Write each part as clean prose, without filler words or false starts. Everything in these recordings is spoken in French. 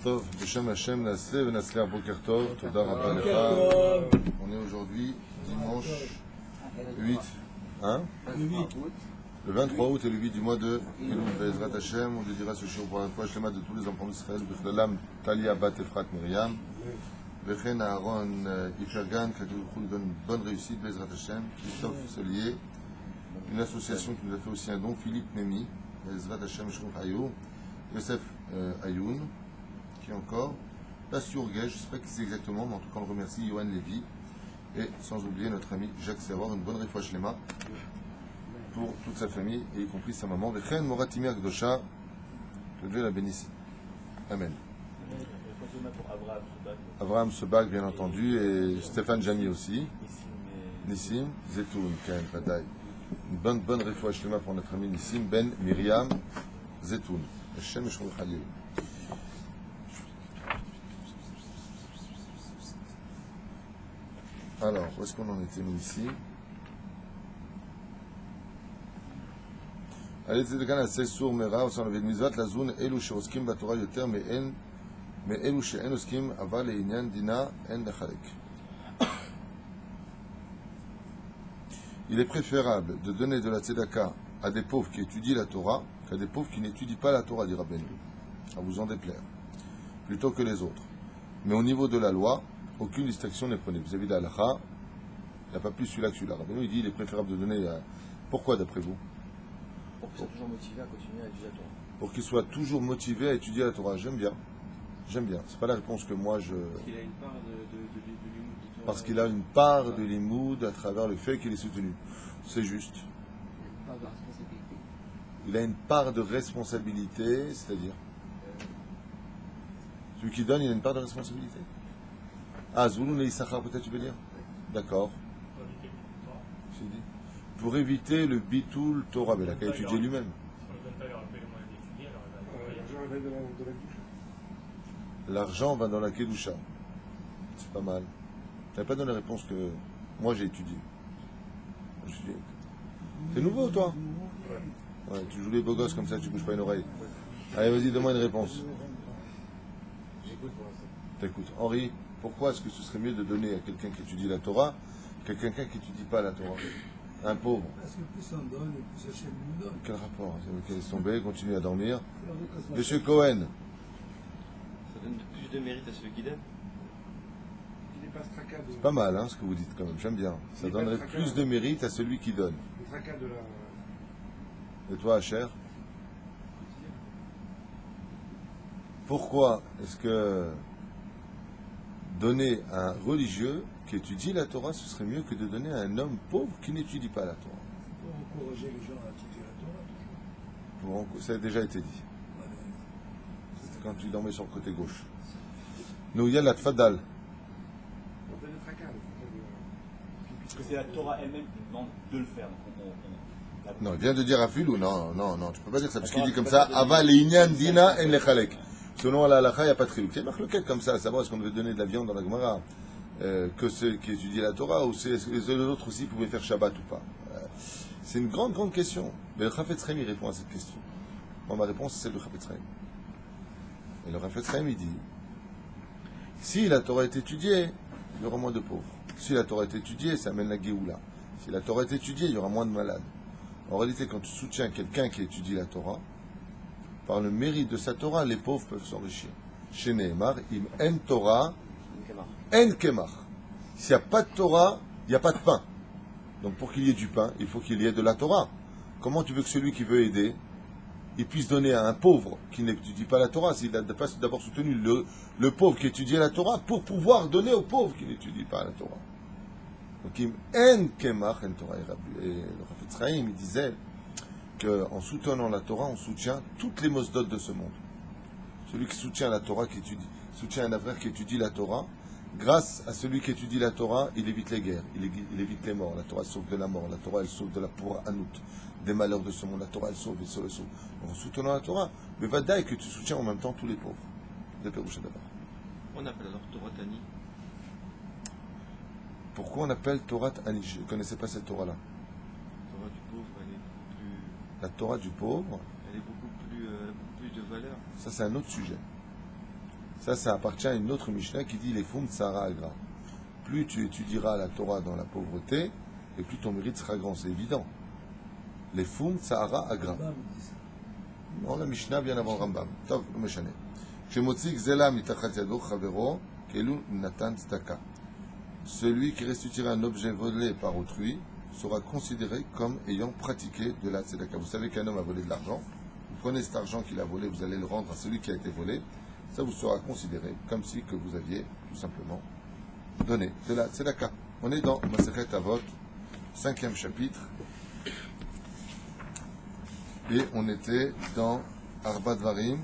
Tov, Beshem Hashem, Nasle, Venasler, Boker Tov, Toda Rabba Lecha. On est aujourd'hui, dimanche 8, hein? Le 23 août et le 8 du mois de Elul. Bezrat Hashem, on dédiera ce shiur pour la foi shlema de tous les enfants d'Israël, Bechlalam, Talia, Bat, Efrat, Myriam, Vechen, Aaron, Ifergan, que Dieu lui donne une bonne réussite, Bezrat Hashem, Christophe Solier, une association qui nous a fait aussi un don, Philippe Memi, Bezrat Hashem, Shrouf Ayou, Yosef Ayoun, qui encore, Passur Gage, je ne sais pas qui c'est exactement, mais en tout cas on le remercie, Yohan Lévy, et sans oublier notre ami Jacques Serroir, une bonne réfoua shlema pour toute sa famille, et y compris sa maman, Vechen Moratimir Gdosha, que Dieu la bénisse. Amen. Abraham Sebag, bien entendu, et Stéphane Jamy aussi. Nissim, Zetoun, Kain, Padaï. Une bonne réfoua shlema pour notre ami Nissim, Ben Myriam, Zetoun. Hashem Yeshua Chalil. Alors, où est-ce qu'on en était nous ici? Allez, c'est le cas, c'est sur Mera, au sein de Mitzvot, la zone, Elu Shoskim, Batora Yoter, mais Elu She'en Oskim, Aval et Inyan, Dina, En Lechalek. Il est préférable de donner de la tzedaka à des pauvres qui étudient la Torah qu'à des pauvres qui n'étudient pas la Torah, dit Rabbeinu. À vous en déplaire. Plutôt que les autres. Mais au niveau de la loi, aucune distinction n'est prenée. Vis-à-vis de la halakha, il n'y a pas plus celui-là que celui-là. Rabbeinu, il dit, il est préférable de donner... Pourquoi, d'après vous? Pour qu'il soit toujours motivé à continuer à étudier la Torah. Pour qu'il soit toujours motivé à étudier la Torah. J'aime bien. J'aime bien. C'est pas la réponse que moi je... Parce qu'il a une part de l'imoud de Torah. Parce qu'il a une part de l'imoud à travers le fait qu'il est soutenu. C'est juste. Il a une part de responsabilité, c'est-à-dire... Celui qui donne, il a une part de responsabilité. Ah, Zouloun et Issachar, peut-être tu veux dire? D'accord. Pour éviter le bitoul Torah, mais il a qu'à étudier lui-même. L'argent va dans la Kedusha. C'est pas mal. Tu n'avais pas donné la réponse que moi j'ai étudié. C'est nouveau, toi? Ouais, tu joues les beaux gosses comme ça, tu bouges pas une oreille. Allez, vas-y, donne-moi une réponse. T'écoutes. Henri, pourquoi est-ce que ce serait mieux de donner à quelqu'un qui étudie la Torah qu'à quelqu'un qui n'étudie pas la Torah? Un pauvre. Parce que plus on donne, plus Hachem nous donne. Quel rapport? C'est laisse tomber, continue à dormir. Monsieur Cohen. Ça donne plus de mérite à celui qui donne. C'est pas mal, hein, ce que vous dites quand même. J'aime bien. Ça donnerait plus de mérite à celui qui donne. Et toi, Hacher? Pourquoi est-ce que donner à un religieux qui étudie la Torah, ce serait mieux que de donner à un homme pauvre qui n'étudie pas la Torah? Pour encourager les gens à étudier la Torah. Ça a déjà été dit. C'était quand tu dormais sur le côté gauche. Nous, il y a la Tfadal. Parce que c'est la Torah elle-même qui demande de le faire. Non, il vient de dire à Philou, non, tu peux pas dire ça, parce qu'il dit comme ça, Aval et Inyan Dina En Lechalek. Selon la halakha, il n'y a pas de trilou. C'est marqué comme ça, à savoir est-ce qu'on devait donner de la viande dans la Gemara, que ceux qui étudient la Torah, ou est-ce que les autres aussi pouvaient faire Shabbat ou pas. C'est une grande question. Mais le Chafetz Chaim, il répond à cette question. Moi, ma réponse, c'est celle du Chafetz Chaim. Et le Chafetz Chaim, il dit, si la Torah est étudiée, il y aura moins de pauvres. Si la Torah est étudiée, ça amène la Géoula. Si la Torah est étudiée, il y aura moins de malades. En réalité, quand tu soutiens quelqu'un qui étudie la Torah, par le mérite de sa Torah, les pauvres peuvent s'enrichir. Chez Nehemar, im en Torah, en kemach. S'il n'y a pas de Torah, il n'y a pas de pain. Donc pour qu'il y ait du pain, il faut qu'il y ait de la Torah. Comment tu veux que celui qui veut aider, il puisse donner à un pauvre qui n'étudie pas la Torah, s'il n'a pas d'abord soutenu le pauvre qui étudie la Torah, pour pouvoir donner au pauvre qui n'étudie pas la Torah. Donc im en kemach en Torah. Et le Chafetz Chaim, il disait qu'en soutenant la Torah, on soutient toutes les mosdot de ce monde. Celui qui soutient la Torah, qui soutient un frère qui étudie la Torah, grâce à celui qui étudie la Torah, il évite les guerres, il évite les morts. La Torah sauve de la mort, la Torah elle sauve de la pourra anout, des malheurs de ce monde. La Torah elle sauve, elle sauve, elle sauve. En soutenant la Torah, mais vadaï que tu soutiens en même temps tous les pauvres. On appelle alors Torah Tani. Pourquoi on appelle Torah Tani? Je ne connaissais pas cette Torah-là. La Torah du pauvre, elle est beaucoup plus... La Torah du pauvre, Elle est beaucoup plus de valeur. ça c'est un autre sujet. Ça appartient à une autre Mishnah qui dit les Fum Tsara Agra. Plus tu étudieras la Torah dans la pauvreté, et plus ton mérite sera grand, c'est évident. Les Fum Tsara Agra. Rambam dit ça. Non, la Mishnah vient avant Rambam. Tov, לא משנה. כשמוציא גזלה מתחת ידו חברו, כאילו נתן צדקה. Celui qui restituera un objet volé par autrui sera considéré comme ayant pratiqué de la tzedaka. Vous savez qu'un homme a volé de l'argent. Vous prenez cet argent qu'il a volé, vous allez le rendre à celui qui a été volé. Ça vous sera considéré comme si que vous aviez tout simplement donné de la tzedaka. On est dans Masechet Avot, 5e chapitre. Et on était dans Arba Dvarim,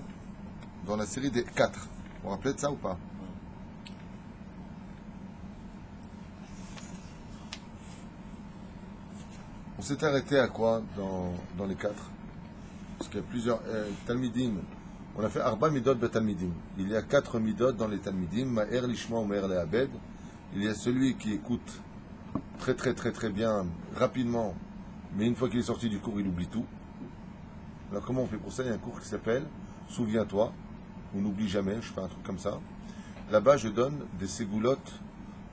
dans la série des 4. Vous vous rappelez de ça ou pas? On s'est arrêté à quoi dans les 4? Parce qu'il y a plusieurs Talmidim. On a fait Arba Midot Betalmidim. Il y a 4 Midot dans les Talmidim. Ma'er Lishma ou Ma'er Le'abed. Il y a celui qui écoute très bien, rapidement, mais une fois qu'il est sorti du cours, il oublie tout. Alors comment on fait pour ça? Il y a un cours qui s'appelle Souviens-toi, ou N'oublie jamais, je fais un truc comme ça. Là-bas, je donne des ségoulottes,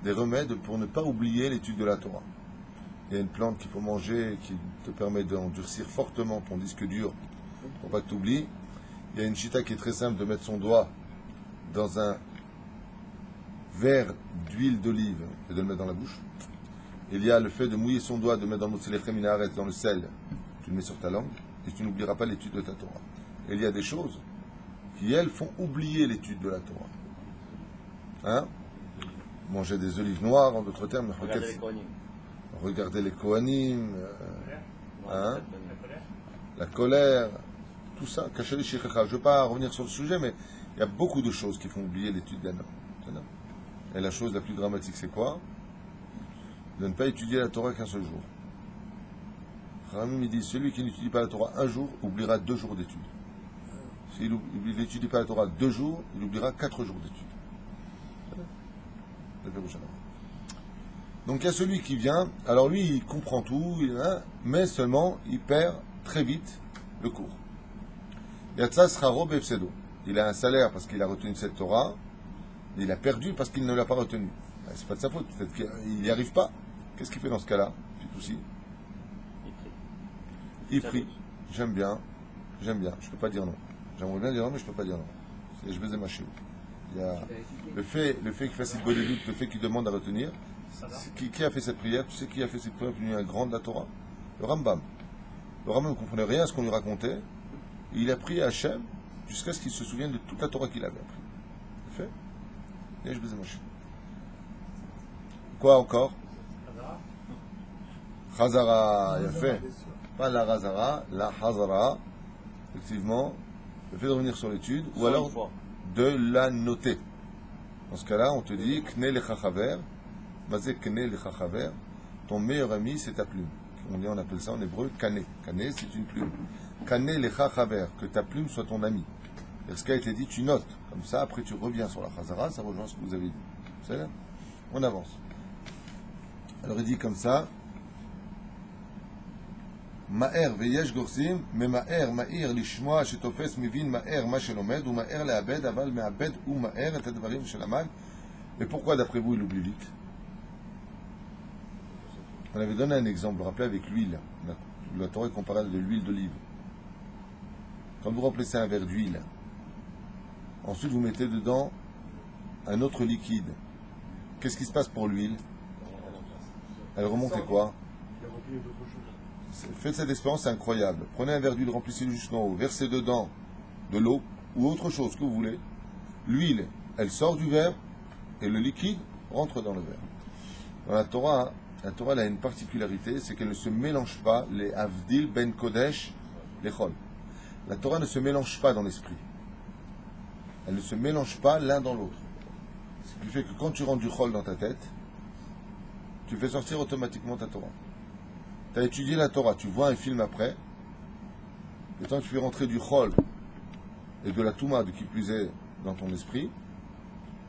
des remèdes pour ne pas oublier l'étude de la Torah. Il y a une plante qu'il faut manger qui te permet d'endurcir fortement ton disque dur pour pas que tu oublies. Il y a une chita qui est très simple de mettre son doigt dans un verre d'huile d'olive et de le mettre dans la bouche. Il y a le fait de mouiller son doigt, de mettre dans le motzelechem minaret, dans le sel, tu le mets sur ta langue et tu n'oublieras pas l'étude de ta Torah. Et il y a des choses qui, elles, font oublier l'étude de la Torah. Hein? Manger des olives noires, en d'autres termes. Regardez les Kohanim, hein? La colère, tout ça. Cacher les shichecha. Je ne veux pas revenir sur le sujet, mais il y a beaucoup de choses qui font oublier l'étude d'un homme. Et la chose la plus dramatique, c'est quoi? De ne pas étudier la Torah qu'un seul jour. Ramim dit, celui qui n'étudie pas la Torah un jour, oubliera 2 jours d'études. S'il n'étudie pas la Torah 2 jours, il oubliera 4 jours d'études. Donc il y a celui qui vient, alors lui il comprend tout, mais seulement il perd très vite le cours. Yatsa Sraro Befsedo. Il a un salaire parce qu'il a retenu cette Torah, mais il a perdu parce qu'il ne l'a pas retenu. C'est pas de sa faute, peut-être qu'il n'y arrive pas. Qu'est-ce qu'il fait dans ce cas-là? C'est aussi. Il prie. J'aime bien. Je ne peux pas dire non. J'aimerais bien dire non, mais je ne peux pas dire non. Je vais ma chez il y a le fait qu'il fasse une bonne élude, le fait qu'il demande à retenir. Qui a fait cette prière? Tu sais qui a fait cette prière? Un grand de la Torah? Le Rambam. Le Rambam ne comprenait rien à ce qu'on lui racontait. Il a prié à Hachem jusqu'à ce qu'il se souvienne de toute la Torah qu'il avait appris. Il fait. Et je vais ma chez. Quoi encore? Chazara, il a fait. Pas la Razara, la Hazara, effectivement, le fait de revenir sur l'étude, ou alors de la noter. Dans ce cas-là, on te dit, Kne lechachaver, Mazé Kne lechachaver, ton meilleur ami, c'est ta plume. On appelle ça en hébreu Kane. Kane, c'est une plume. Kane lechachaver, que ta plume soit ton ami. Et ce qui a été dit, tu notes. Comme ça, après tu reviens sur la Hazara, ça rejoint ce que vous avez dit. C'est là? On avance. Alors il dit comme ça, Ma'er veyesh gorsim, mais ma'er ma'ir lishmoa shetofes mivin ma'er ma shelomed, ou ma'er le'abed, aval me'abed, ou ma'er et advarim shelamad. Et pourquoi d'après vous il oublie vite? On avait donné un exemple, vous vous rappelez, avec l'huile. La Torah est comparée de l'huile d'olive. Quand vous remplissez un verre d'huile, ensuite vous mettez dedans un autre liquide. Qu'est-ce qui se passe pour l'huile? Elle remonte et quoi? Faites cette expérience, c'est incroyable. Prenez un verre d'huile, remplissez-le jusqu'en haut, versez dedans de l'eau ou autre chose que vous voulez. L'huile, elle sort du verre et le liquide rentre dans le verre. Dans la Torah elle a une particularité, c'est qu'elle ne se mélange pas les Avdil ben Kodesh, les Chol. La Torah ne se mélange pas dans l'esprit. Elle ne se mélange pas l'un dans l'autre. Ce qui fait que quand tu rentres du Chol dans ta tête, tu fais sortir automatiquement ta Torah. Tu as étudié la Torah, tu vois un film après, et quand tu fais rentrer du Chol et de la Touma, de qui plus est, dans ton esprit,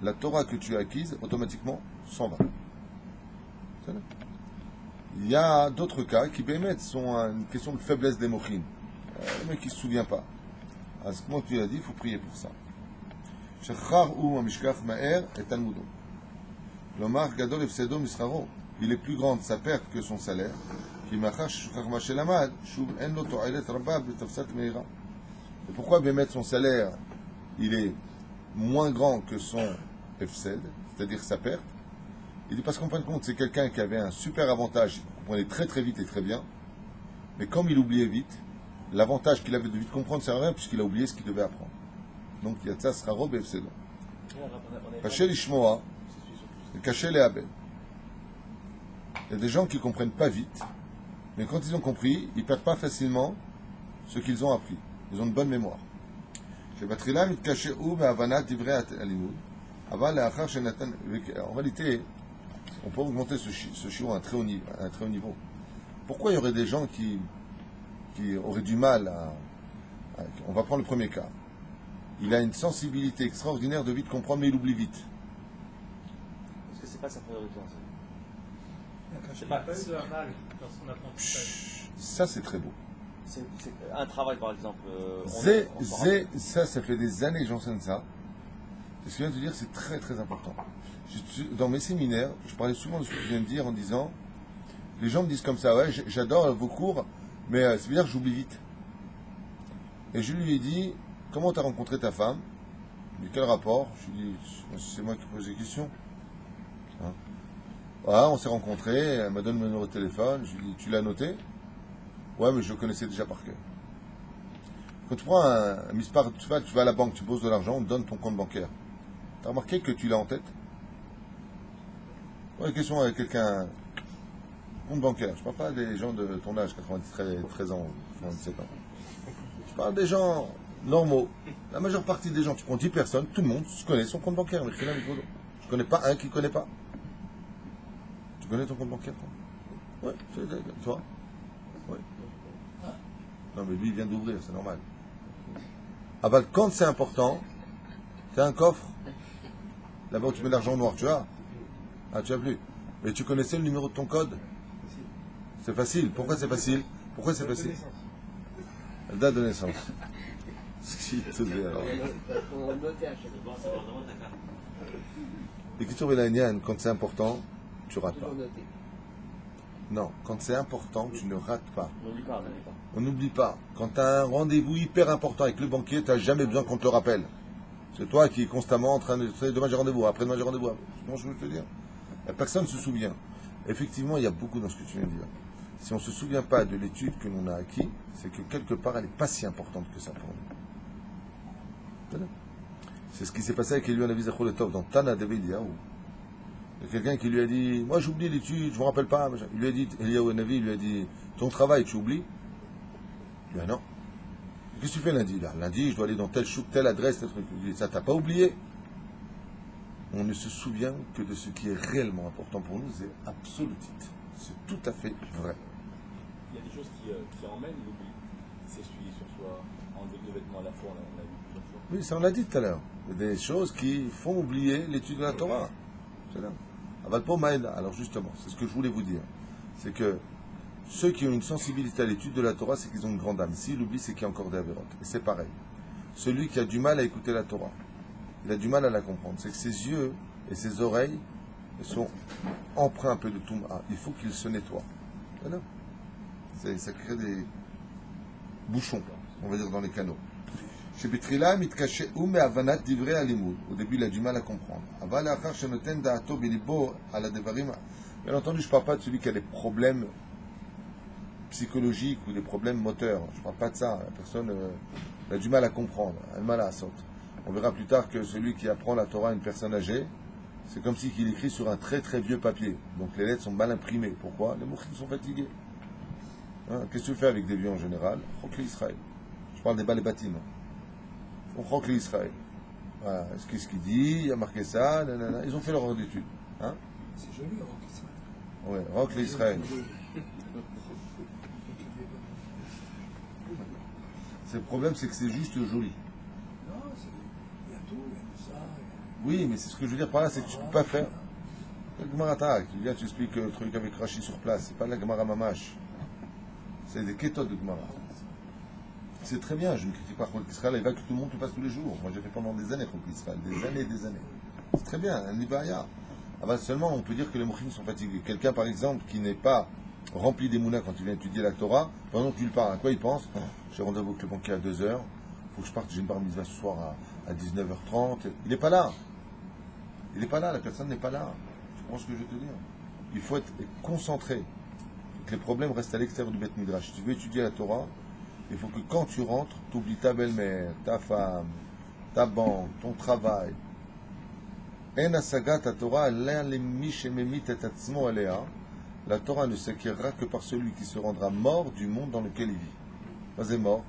la Torah que tu as acquise, automatiquement, s'en va. Il y a d'autres cas qui, bémet, sont une question de faiblesse des mochines. Le mec qui ne se souvient pas. À ce moment que tu l'as dit, il faut prier pour ça. Shachar ou Mishkach Ma'er et Talmudo. L'Omar Gadol Efsedo Misraro. Il est plus grand de sa perte que son salaire. Qui machar Shachar Mashelamad, Shub En Lo To'elet Rabab Betafsat Meira. Et pourquoi bien mettre son salaire, il est moins grand que son Efsed, c'est-à-dire sa perte? Il dit parce qu'en fin de compte, c'est quelqu'un qui avait un super avantage, il comprenait très très vite et très bien, mais comme il oubliait vite, l'avantage qu'il avait de vite comprendre, c'est rien puisqu'il a oublié ce qu'il devait apprendre. Donc il y a ça, sera robe et Efsedo. Caché l'Ishmoa, et caché les Abel. Il y a des gens qui ne comprennent pas vite, mais quand ils ont compris, ils ne perdent pas facilement ce qu'ils ont appris. Ils ont une bonne mémoire. En réalité, on peut augmenter ce chiot à un très haut niveau. Pourquoi il y aurait des gens qui auraient du mal on va prendre le premier cas. Il a une sensibilité extraordinaire de vite comprendre, mais il oublie vite. Parce que c'est pas sa priorité en fait. C'est pas- pas de un mal dans son apprentissage. Ça, c'est très beau. C'est un travail par exemple. Ça fait des années que j'enseigne ça. Et ce que je viens de dire, c'est très très important. Dans mes séminaires, je parlais souvent de ce que je viens de dire en disant, les gens me disent comme ça, ouais, j'adore vos cours, mais ça veut dire que j'oublie vite. Et je lui ai dit, comment tu as rencontré ta femme? Il dit, quel rapport? Je lui ai dit, c'est moi qui pose des questions. Hein? Voilà, on s'est rencontrés, elle m'a donné mon numéro de téléphone, je lui ai dit, tu l'as noté? Ouais, mais je le connaissais déjà par cœur. Quand tu prends un mispar, tu vas à la banque, tu poses de l'argent, on te donne ton compte bancaire. Tu as remarqué que tu l'as en tête? Ouais, question avec quelqu'un. Compte bancaire. Je parle pas des gens de ton âge, 93 ans, 97 ans. Je parle des gens normaux. La majeure partie des gens, tu prends 10 personnes, tout le monde connaît son compte bancaire. Je ne connais pas un qui ne connaît pas. Tu connais ton compte bancaire, toi? Ouais, tu vois? Ouais. Non, mais lui, il vient d'ouvrir, c'est normal. Ah bah, quand c'est important, tu as un coffre. Là-bas où tu mets l'argent noir, tu as. Ah, tu as plus. Mais tu connaissais le numéro de ton code? C'est facile. Pourquoi c'est facile? Pourquoi c'est facile? La date de naissance. Si, tout est alors. L'écriture vélanien, quand c'est important, tu rates pas. Non, quand c'est important, tu ne rates pas. On n'oublie pas. Quand tu as un rendez-vous hyper important avec le banquier, tu n'as jamais besoin qu'on te le rappelle. C'est toi qui es constamment en train de dire demain j'ai rendez-vous, après-demain j'ai rendez-vous. Comment je veux te dire? Personne ne se souvient. Effectivement, il y a beaucoup dans ce que tu viens de dire. Si on ne se souvient pas de l'étude que l'on a acquis, c'est que quelque part, elle n'est pas si importante que ça pour nous. C'est ce qui s'est passé avec Eliyahu Navi Zachor Letov dans Tana de Eliyahu. Il y a quelqu'un qui lui a dit, moi j'oublie l'étude, je ne me rappelle pas. Il lui a dit, Eliyahu Navi lui a dit, ton travail, tu oublies? Il lui a dit, non. Qu'est-ce que tu fais lundi là? Lundi, je dois aller dans tel chouk, telle adresse, tel truc. Il dit, ça t'as pas oublié? On ne se souvient que de ce qui est réellement important pour nous, c'est absolutiste. C'est tout à fait vrai. Il y a des choses qui emmènent l'oubli. S'essuyer sur soi, enlever le vêtement à la fois, on l'a vu plusieurs fois. Oui, ça on l'a dit tout à l'heure. Il y a des choses qui font oublier l'étude de la Torah. C'est là. Avalpo Maïla. Alors justement, c'est ce que je voulais vous dire. C'est que ceux qui ont une sensibilité à l'étude de la Torah, c'est qu'ils ont une grande âme. S'ils l'oublient, c'est qu'il y a encore des avérotes. Et c'est pareil. Celui qui a du mal à écouter la Torah, il a du mal à la comprendre. C'est que ses yeux et ses oreilles sont empreints un peu de Touma. Il faut qu'il se nettoie. Voilà. Ça crée des bouchons, on va dire, dans les canaux. Chez Betrila, mitkaché ou avanat divrei alimud. Au début, il a du mal à comprendre. Aval achar shenoten da'ato bilibo ala devarim. Bien entendu, je ne parle pas de celui qui a des problèmes psychologiques ou des problèmes moteurs. Je ne parle pas de ça. La personne a du mal à comprendre, a du mal à sauter. On verra plus tard que celui qui apprend la Torah à une personne âgée, c'est comme si il écrit sur un très très vieux papier. Donc les lettres sont mal imprimées. Pourquoi? Les mouchis sont fatigués. Hein? Qu'est-ce que tu fais avec des vieux en général? Chokli Israël. Je parle des balles et bâtiments. On Chokli Israël. Voilà. Qu'est-ce qu'il dit? Il y a marqué ça. Nanana. Ils ont fait leur étude. Hein? C'est joli, Rock Israël. Ouais, Chokli Israël. Le problème, c'est que c'est juste joli. Non, il y a tout, il y a tout ça. Oui, mais c'est ce que je veux dire par là, c'est que tu ne peux pas faire. Le Gemara Tarak, tu viens, tu expliques le truc avec Rashi sur place. C'est pas la Gemara Mamash. C'est des kétotes de Gemara. C'est très bien, je ne critique pas Chol Israël, il va que tout le monde le fasse tous les jours. Moi j'ai fait pendant des années Chol Israël, des années et des années. C'est très bien, un Nibaya. Ah bah, seulement on peut dire que les Mochim sont fatigués. Quelqu'un par exemple qui n'est pas rempli d'Emouna quand il vient étudier la Torah, pendant que tu le parles, à quoi il pense? J'ai rendez-vous avec le banquier à 2h, il faut que je parte, j'ai une bar mitzvah ce soir à 19h30. Il n'est pas là. Il n'est pas là, la personne n'est pas là. Tu comprends ce que je veux te dire? Il faut être concentré. Que les problèmes restent à l'extérieur du Beth Midrash. Si tu veux étudier la Torah, il faut que quand tu rentres, tu oublies ta belle-mère, ta femme, ta banque, ton travail. En asagat ta Torah, la Torah ne s'acquérera que par celui qui se rendra mort du monde dans lequel il vit. Pas est mort.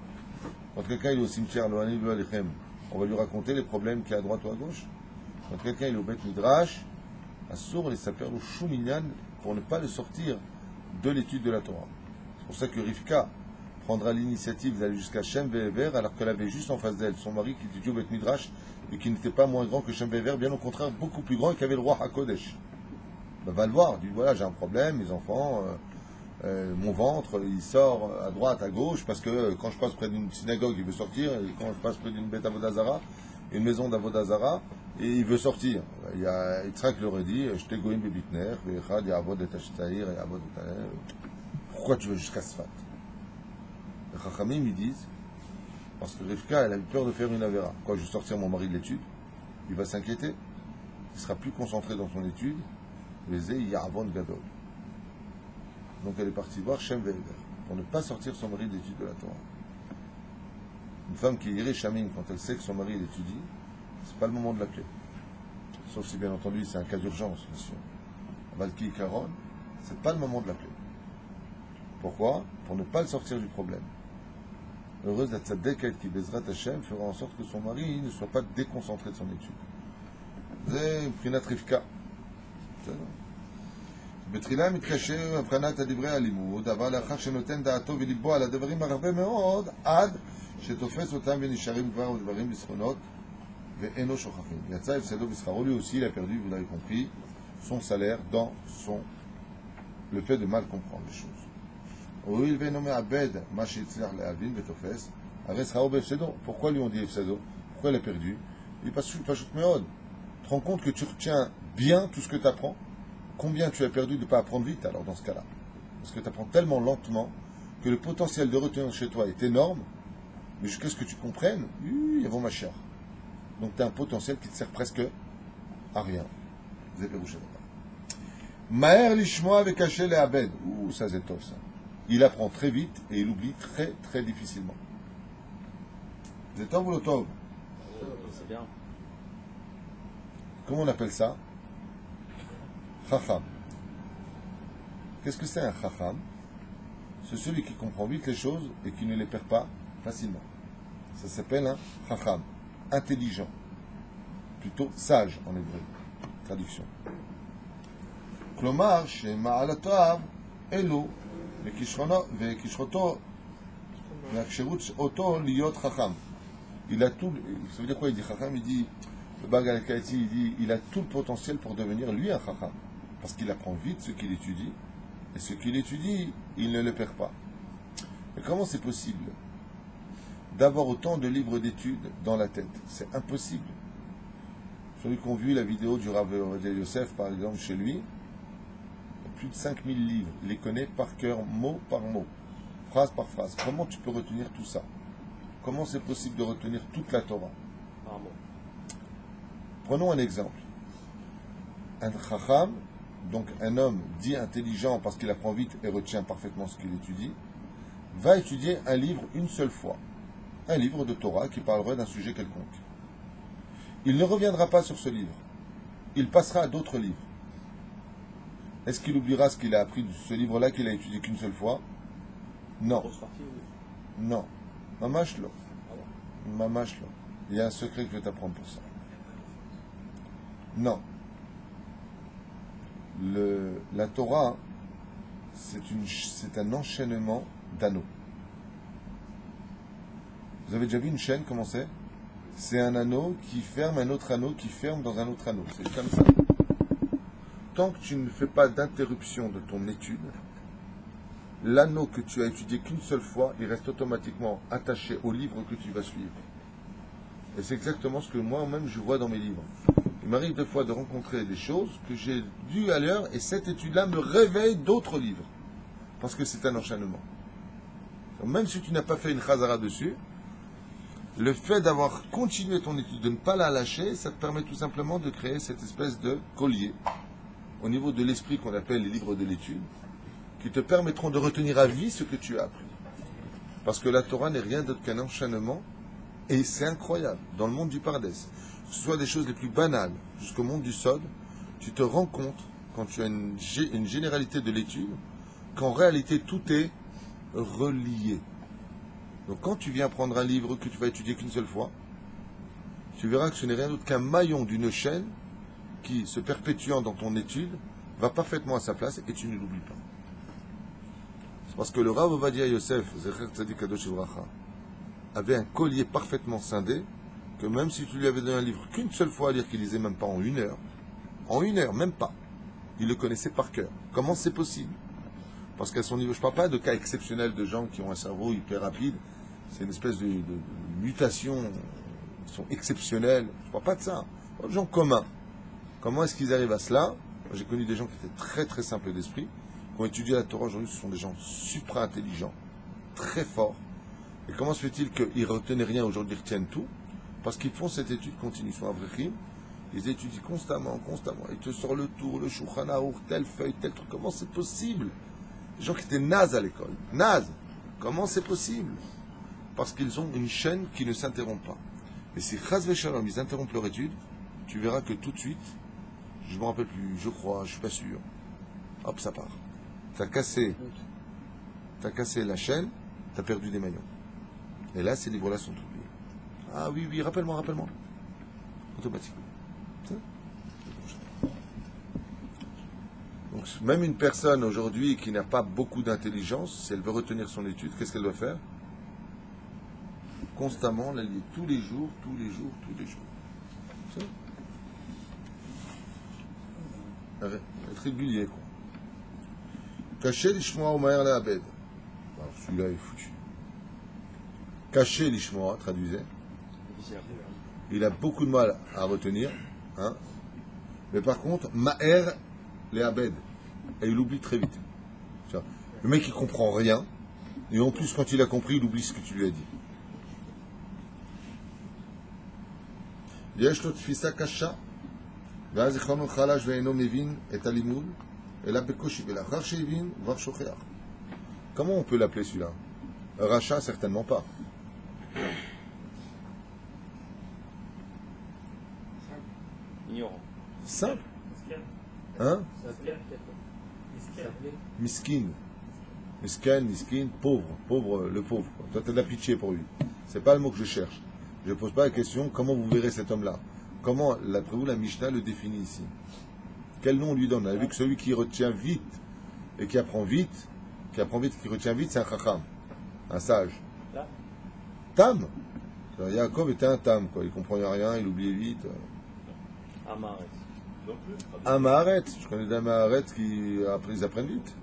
Quand quelqu'un est au cimetière, on va lui raconter les problèmes qu'il y a à droite ou à gauche. Quand quelqu'un est au Beth Midrash, à sourd et s'appelle au Shuminyan pour ne pas le sortir de l'étude de la Torah. C'est pour ça que Rivka prendra l'initiative d'aller jusqu'à Shem Ve'ever alors qu'elle avait juste en face d'elle son mari qui étudiait au Beth Midrash et qui n'était pas moins grand que Shem Ve'ever, bien au contraire beaucoup plus grand et qui avait le roi HaKodesh. Ben, va le voir, dit voilà j'ai un problème, mes enfants, mon ventre il sort à droite, à gauche parce que quand je passe près d'une synagogue il veut sortir et quand je passe près d'une bête Avodazara, une maison d'Avodazara et il veut sortir. Il y a Yitzhak leur dit je t'égoïme bébitner, il y a Avod et Tachtaïr et Avod et pourquoi tu veux jusqu'à Sfat? Les Chachamim ils disent parce que Rivka elle a eu peur de faire une avéra. Quand je vais sortir mon mari de l'étude, il va s'inquiéter, il sera plus concentré dans son étude. Gadol. Donc elle est partie voir Shem Ve'ever pour ne pas sortir son mari d'étude de la Torah. Une femme qui irait Shamim quand elle sait que son mari l'étudie, c'est pas le moment de l'appeler. Sauf si bien entendu c'est un cas d'urgence, bien sûr. Valki Karon, c'est pas le moment de l'appeler. Pourquoi? Pour ne pas le sortir du problème. Heureuse la tzadeket qui Bezrat Hashem fera en sorte que son mari ne soit pas déconcentré de son étude. C'est Prinat Rivka. בתחילה מתקשר מבחינת הדברי הלימוד, אבל לאחר שנותן דעתו וליבו על הדברים הרבה מאוד, עד שתופס אותם ונשארים כבר בדברים בסכונות ואינו שוכחים. יצא הפסדו בשכרו, lui aussi il a perdu, vous l'avez compris, son salaire dans le fait de mal comprendre les choses. הואיל ואינו מאבד מה שהצליח להבין ותופס, הרי שכרו בהפסדו. Pourquoi lui on dit הפסדו? Pourquoi il a perdu? Il passe מאוד. Tu te rends compte que tu retiens bien tout ce que tu apprends? Combien tu as perdu de ne pas apprendre vite alors dans ce cas-là? Parce que tu apprends tellement lentement que le potentiel de retenir chez toi est énorme, mais jusqu'à ce que tu comprennes, il y a ma chère. Donc tu as un potentiel qui te sert presque à rien. Maher lishmoa avec caché les abed. Ça c'est top ça. Il apprend très vite et il oublie très très difficilement. C'est top ou le top? C'est bien. Comment on appelle ça? Chacham. Qu'est-ce que c'est un chacham? C'est celui qui comprend vite les choses et qui ne les perd pas facilement. Ça s'appelle un chacham, intelligent, plutôt sage en hébreu. Traduction. Klomar, shema'alato elo, vekishroto, ve'akshirut oto liyot chacham. Il a tout. Ça veut dire quoi? Il dit chacham, il dit. Le Bagal Kaiti, il dit il a tout le potentiel pour devenir lui un chacham. Parce qu'il apprend vite ce qu'il étudie. Et ce qu'il étudie, il ne le perd pas. Mais comment c'est possible d'avoir autant de livres d'études dans la tête? C'est impossible. Celui qui a vu la vidéo du Rav Yosef, par exemple, chez lui, il y a plus de 5000 livres. Il les connaît par cœur, mot par mot, phrase par phrase. Comment tu peux retenir tout ça? Comment c'est possible de retenir toute la Torah? Par mot. Prenons un exemple. Un chacham, donc un homme dit intelligent parce qu'il apprend vite et retient parfaitement ce qu'il étudie, va étudier un livre une seule fois. Un livre de Torah qui parlerait d'un sujet quelconque. Il ne reviendra pas sur ce livre. Il passera à d'autres livres. Est-ce qu'il oubliera ce qu'il a appris de ce livre-là qu'il a étudié qu'une seule fois? Non. Grosse partie, oui. Non. Mamash lo. Mamash lo. Il y a un secret que je vais t'apprendre pour ça. Non. La Torah, c'est un enchaînement d'anneaux. Vous avez déjà vu une chaîne, comment c'est? C'est un anneau qui ferme un autre anneau qui ferme dans un autre anneau. C'est comme ça. Tant que tu ne fais pas d'interruption de ton étude, l'anneau que tu as étudié qu'une seule fois, il reste automatiquement attaché au livre que tu vas suivre. Et c'est exactement ce que moi-même je vois dans mes livres. Il m'arrive des fois de rencontrer des choses que j'ai lues à l'heure et cette étude-là me réveille d'autres livres. Parce que c'est un enchaînement. Donc, même si tu n'as pas fait une chazara dessus, le fait d'avoir continué ton étude, de ne pas la lâcher, ça te permet tout simplement de créer cette espèce de collier au niveau de l'esprit qu'on appelle les livres de l'étude, qui te permettront de retenir à vie ce que tu as appris. Parce que la Torah n'est rien d'autre qu'un enchaînement, et c'est incroyable. Dans le monde du Pardès, que ce soit des choses les plus banales jusqu'au monde du Sod, tu te rends compte, quand tu as une généralité de l'étude, qu'en réalité tout est relié. Donc quand tu viens prendre un livre que tu vas étudier qu'une seule fois, tu verras que ce n'est rien d'autre qu'un maillon d'une chaîne qui, se perpétuant dans ton étude, va parfaitement à sa place et tu ne l'oublies pas. C'est parce que le Rav Ovadia Yosef, Zecher Tzadik Kadosh Ivracha, avait un collier parfaitement scindé, que même si tu lui avais donné un livre qu'une seule fois à lire, qu'il lisait même pas en une heure, même pas, il le connaissait par cœur. Comment c'est possible? Parce qu'à son niveau, je ne parle pas de cas exceptionnels de gens qui ont un cerveau hyper rapide, c'est une espèce de mutation, ils sont exceptionnels, je ne parle pas de ça, je parle de gens communs. Comment est-ce qu'ils arrivent à cela? J'ai connu des gens qui étaient très très simples d'esprit, qui ont étudié la Torah aujourd'hui, ce sont des gens supra intelligents, très forts. Et comment se fait-il qu'ils ne retenaient rien aujourd'hui, ils retiennent tout? Parce qu'ils font cette étude continue, ils sont avrechim, ils étudient constamment, ils te sortent le tour, le Shulchan Aruch, telle feuille, tel truc, comment c'est possible? Des gens qui étaient nazes à l'école. Nazes. Comment c'est possible? Parce qu'ils ont une chaîne qui ne s'interrompt pas. Et si Chas Veshalom, ils interrompent leur étude, tu verras que tout de suite, je ne me rappelle plus, je crois, je ne suis pas sûr, hop, ça part. T'as cassé la chaîne, t'as perdu des maillons. Et là, ces livres-là sont oubliés. Ah oui, rappelle-moi. Automatiquement. Donc, même une personne aujourd'hui qui n'a pas beaucoup d'intelligence, si elle veut retenir son étude, qu'est-ce qu'elle doit faire? Constamment la lire, tous les jours. Ça. Être régulier, quoi. Cacher l'ishmoa ou maher la abed. Alors, celui-là est foutu. Cacher l'ishmoa, traduisez. Il a beaucoup de mal à retenir, hein. Mais par contre, maher les abed. Et il oublie très vite. Le mec, il comprend rien. Et en plus, quand il a compris, il oublie ce que tu lui as dit. יש לו תפיסה קשה, ואז זיכרונו חלש ואינו מבין את הלימוד, אלא בקושי, ולאחר שהבין, הוא כבר שוכח. Comment on peut l'appeler celui-là? Rachat, certainement pas. Ignorant. Simple. Hein? Miskin. Miskin, pauvre, le pauvre. Toi, tu as de la pitié pour lui. C'est pas le mot que je cherche. Je ne pose pas la question, comment vous verrez cet homme-là? Comment, d'après vous, la Mishnah le définit ici? Quel nom on lui donne? On a vu que celui qui retient vite et qui apprend vite, qui retient vite, c'est un chacham, un sage. Tam. Yaakov était un tam, quoi. Il ne comprenait rien, il oubliait vite. Amaret. Un Maharet. Je connais des Maharet qui ils apprennent vite.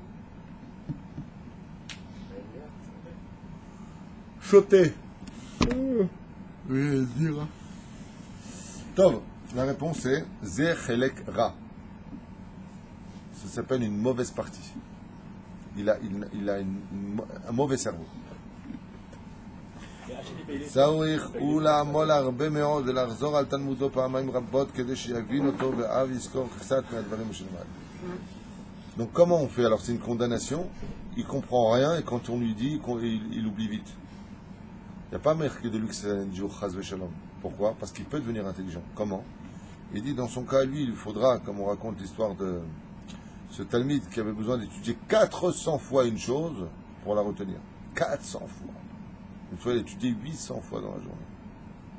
Choter. Oui, dire. Tov, la réponse est Ze Chelek Ra. Ça s'appelle une mauvaise partie. Il a un mauvais cerveau. צריך הוא לעמול הרבה מאוד ולחזור על תלמודו פעמיים רבות כדי שיבין אותו ואב יזכור קצת מהדברים שנלמד. Donc comment on fait? Alors c'est une condamnation, il comprend rien et quand on lui dit, il oublie vite. Il n'y a pas marqué de lui que c'est un jour chas v'shalom. Pourquoi? Parce qu'il peut devenir intelligent. Comment? Il dit dans son cas, lui, il faudra, comme on raconte l'histoire de ce Talmide qui avait besoin d'étudier 400 fois une chose pour la retenir. 400 fois. Une fois, il a étudié 800 fois dans la journée.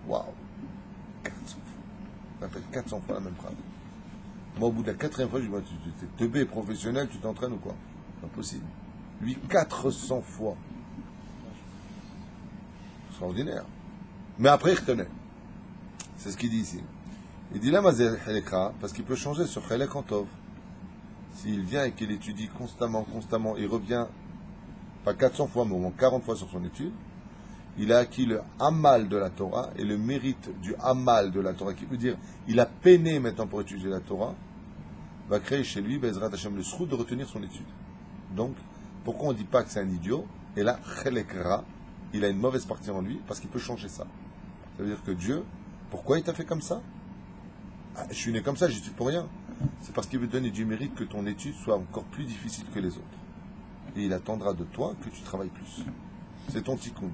Waouh! 400 fois. On appelle 400 fois la même phrase. Moi, au bout de la 4e fois, je dis, tu es teubé professionnel, tu t'entraînes ou quoi? Pas possible. Lui, 400 fois. Extraordinaire. Mais après, il retenait. C'est ce qu'il dit ici. Il dit là, Mazel Chelekra, parce qu'il peut changer sur Chelek en Tov. S'il vient et qu'il étudie constamment, il revient pas 400 fois, mais au moins 40 fois sur son étude, il a acquis le Hamal de la Torah, et le mérite du Hamal de la Torah, qui veut dire, il a peiné maintenant pour étudier la Torah, va créer chez lui, Bezrat Hashem, le srout de retenir son étude. Donc, pourquoi on ne dit pas que c'est un idiot? Et là, Chelekra, il a une mauvaise partie en lui, parce qu'il peut changer ça. Ça veut dire que Dieu, pourquoi il t'a fait comme ça? Ah, je suis né comme ça, j'y suis pour rien. C'est parce qu'il veut donner du mérite que ton étude soit encore plus difficile que les autres. Et il attendra de toi que tu travailles plus. C'est ton tikkun.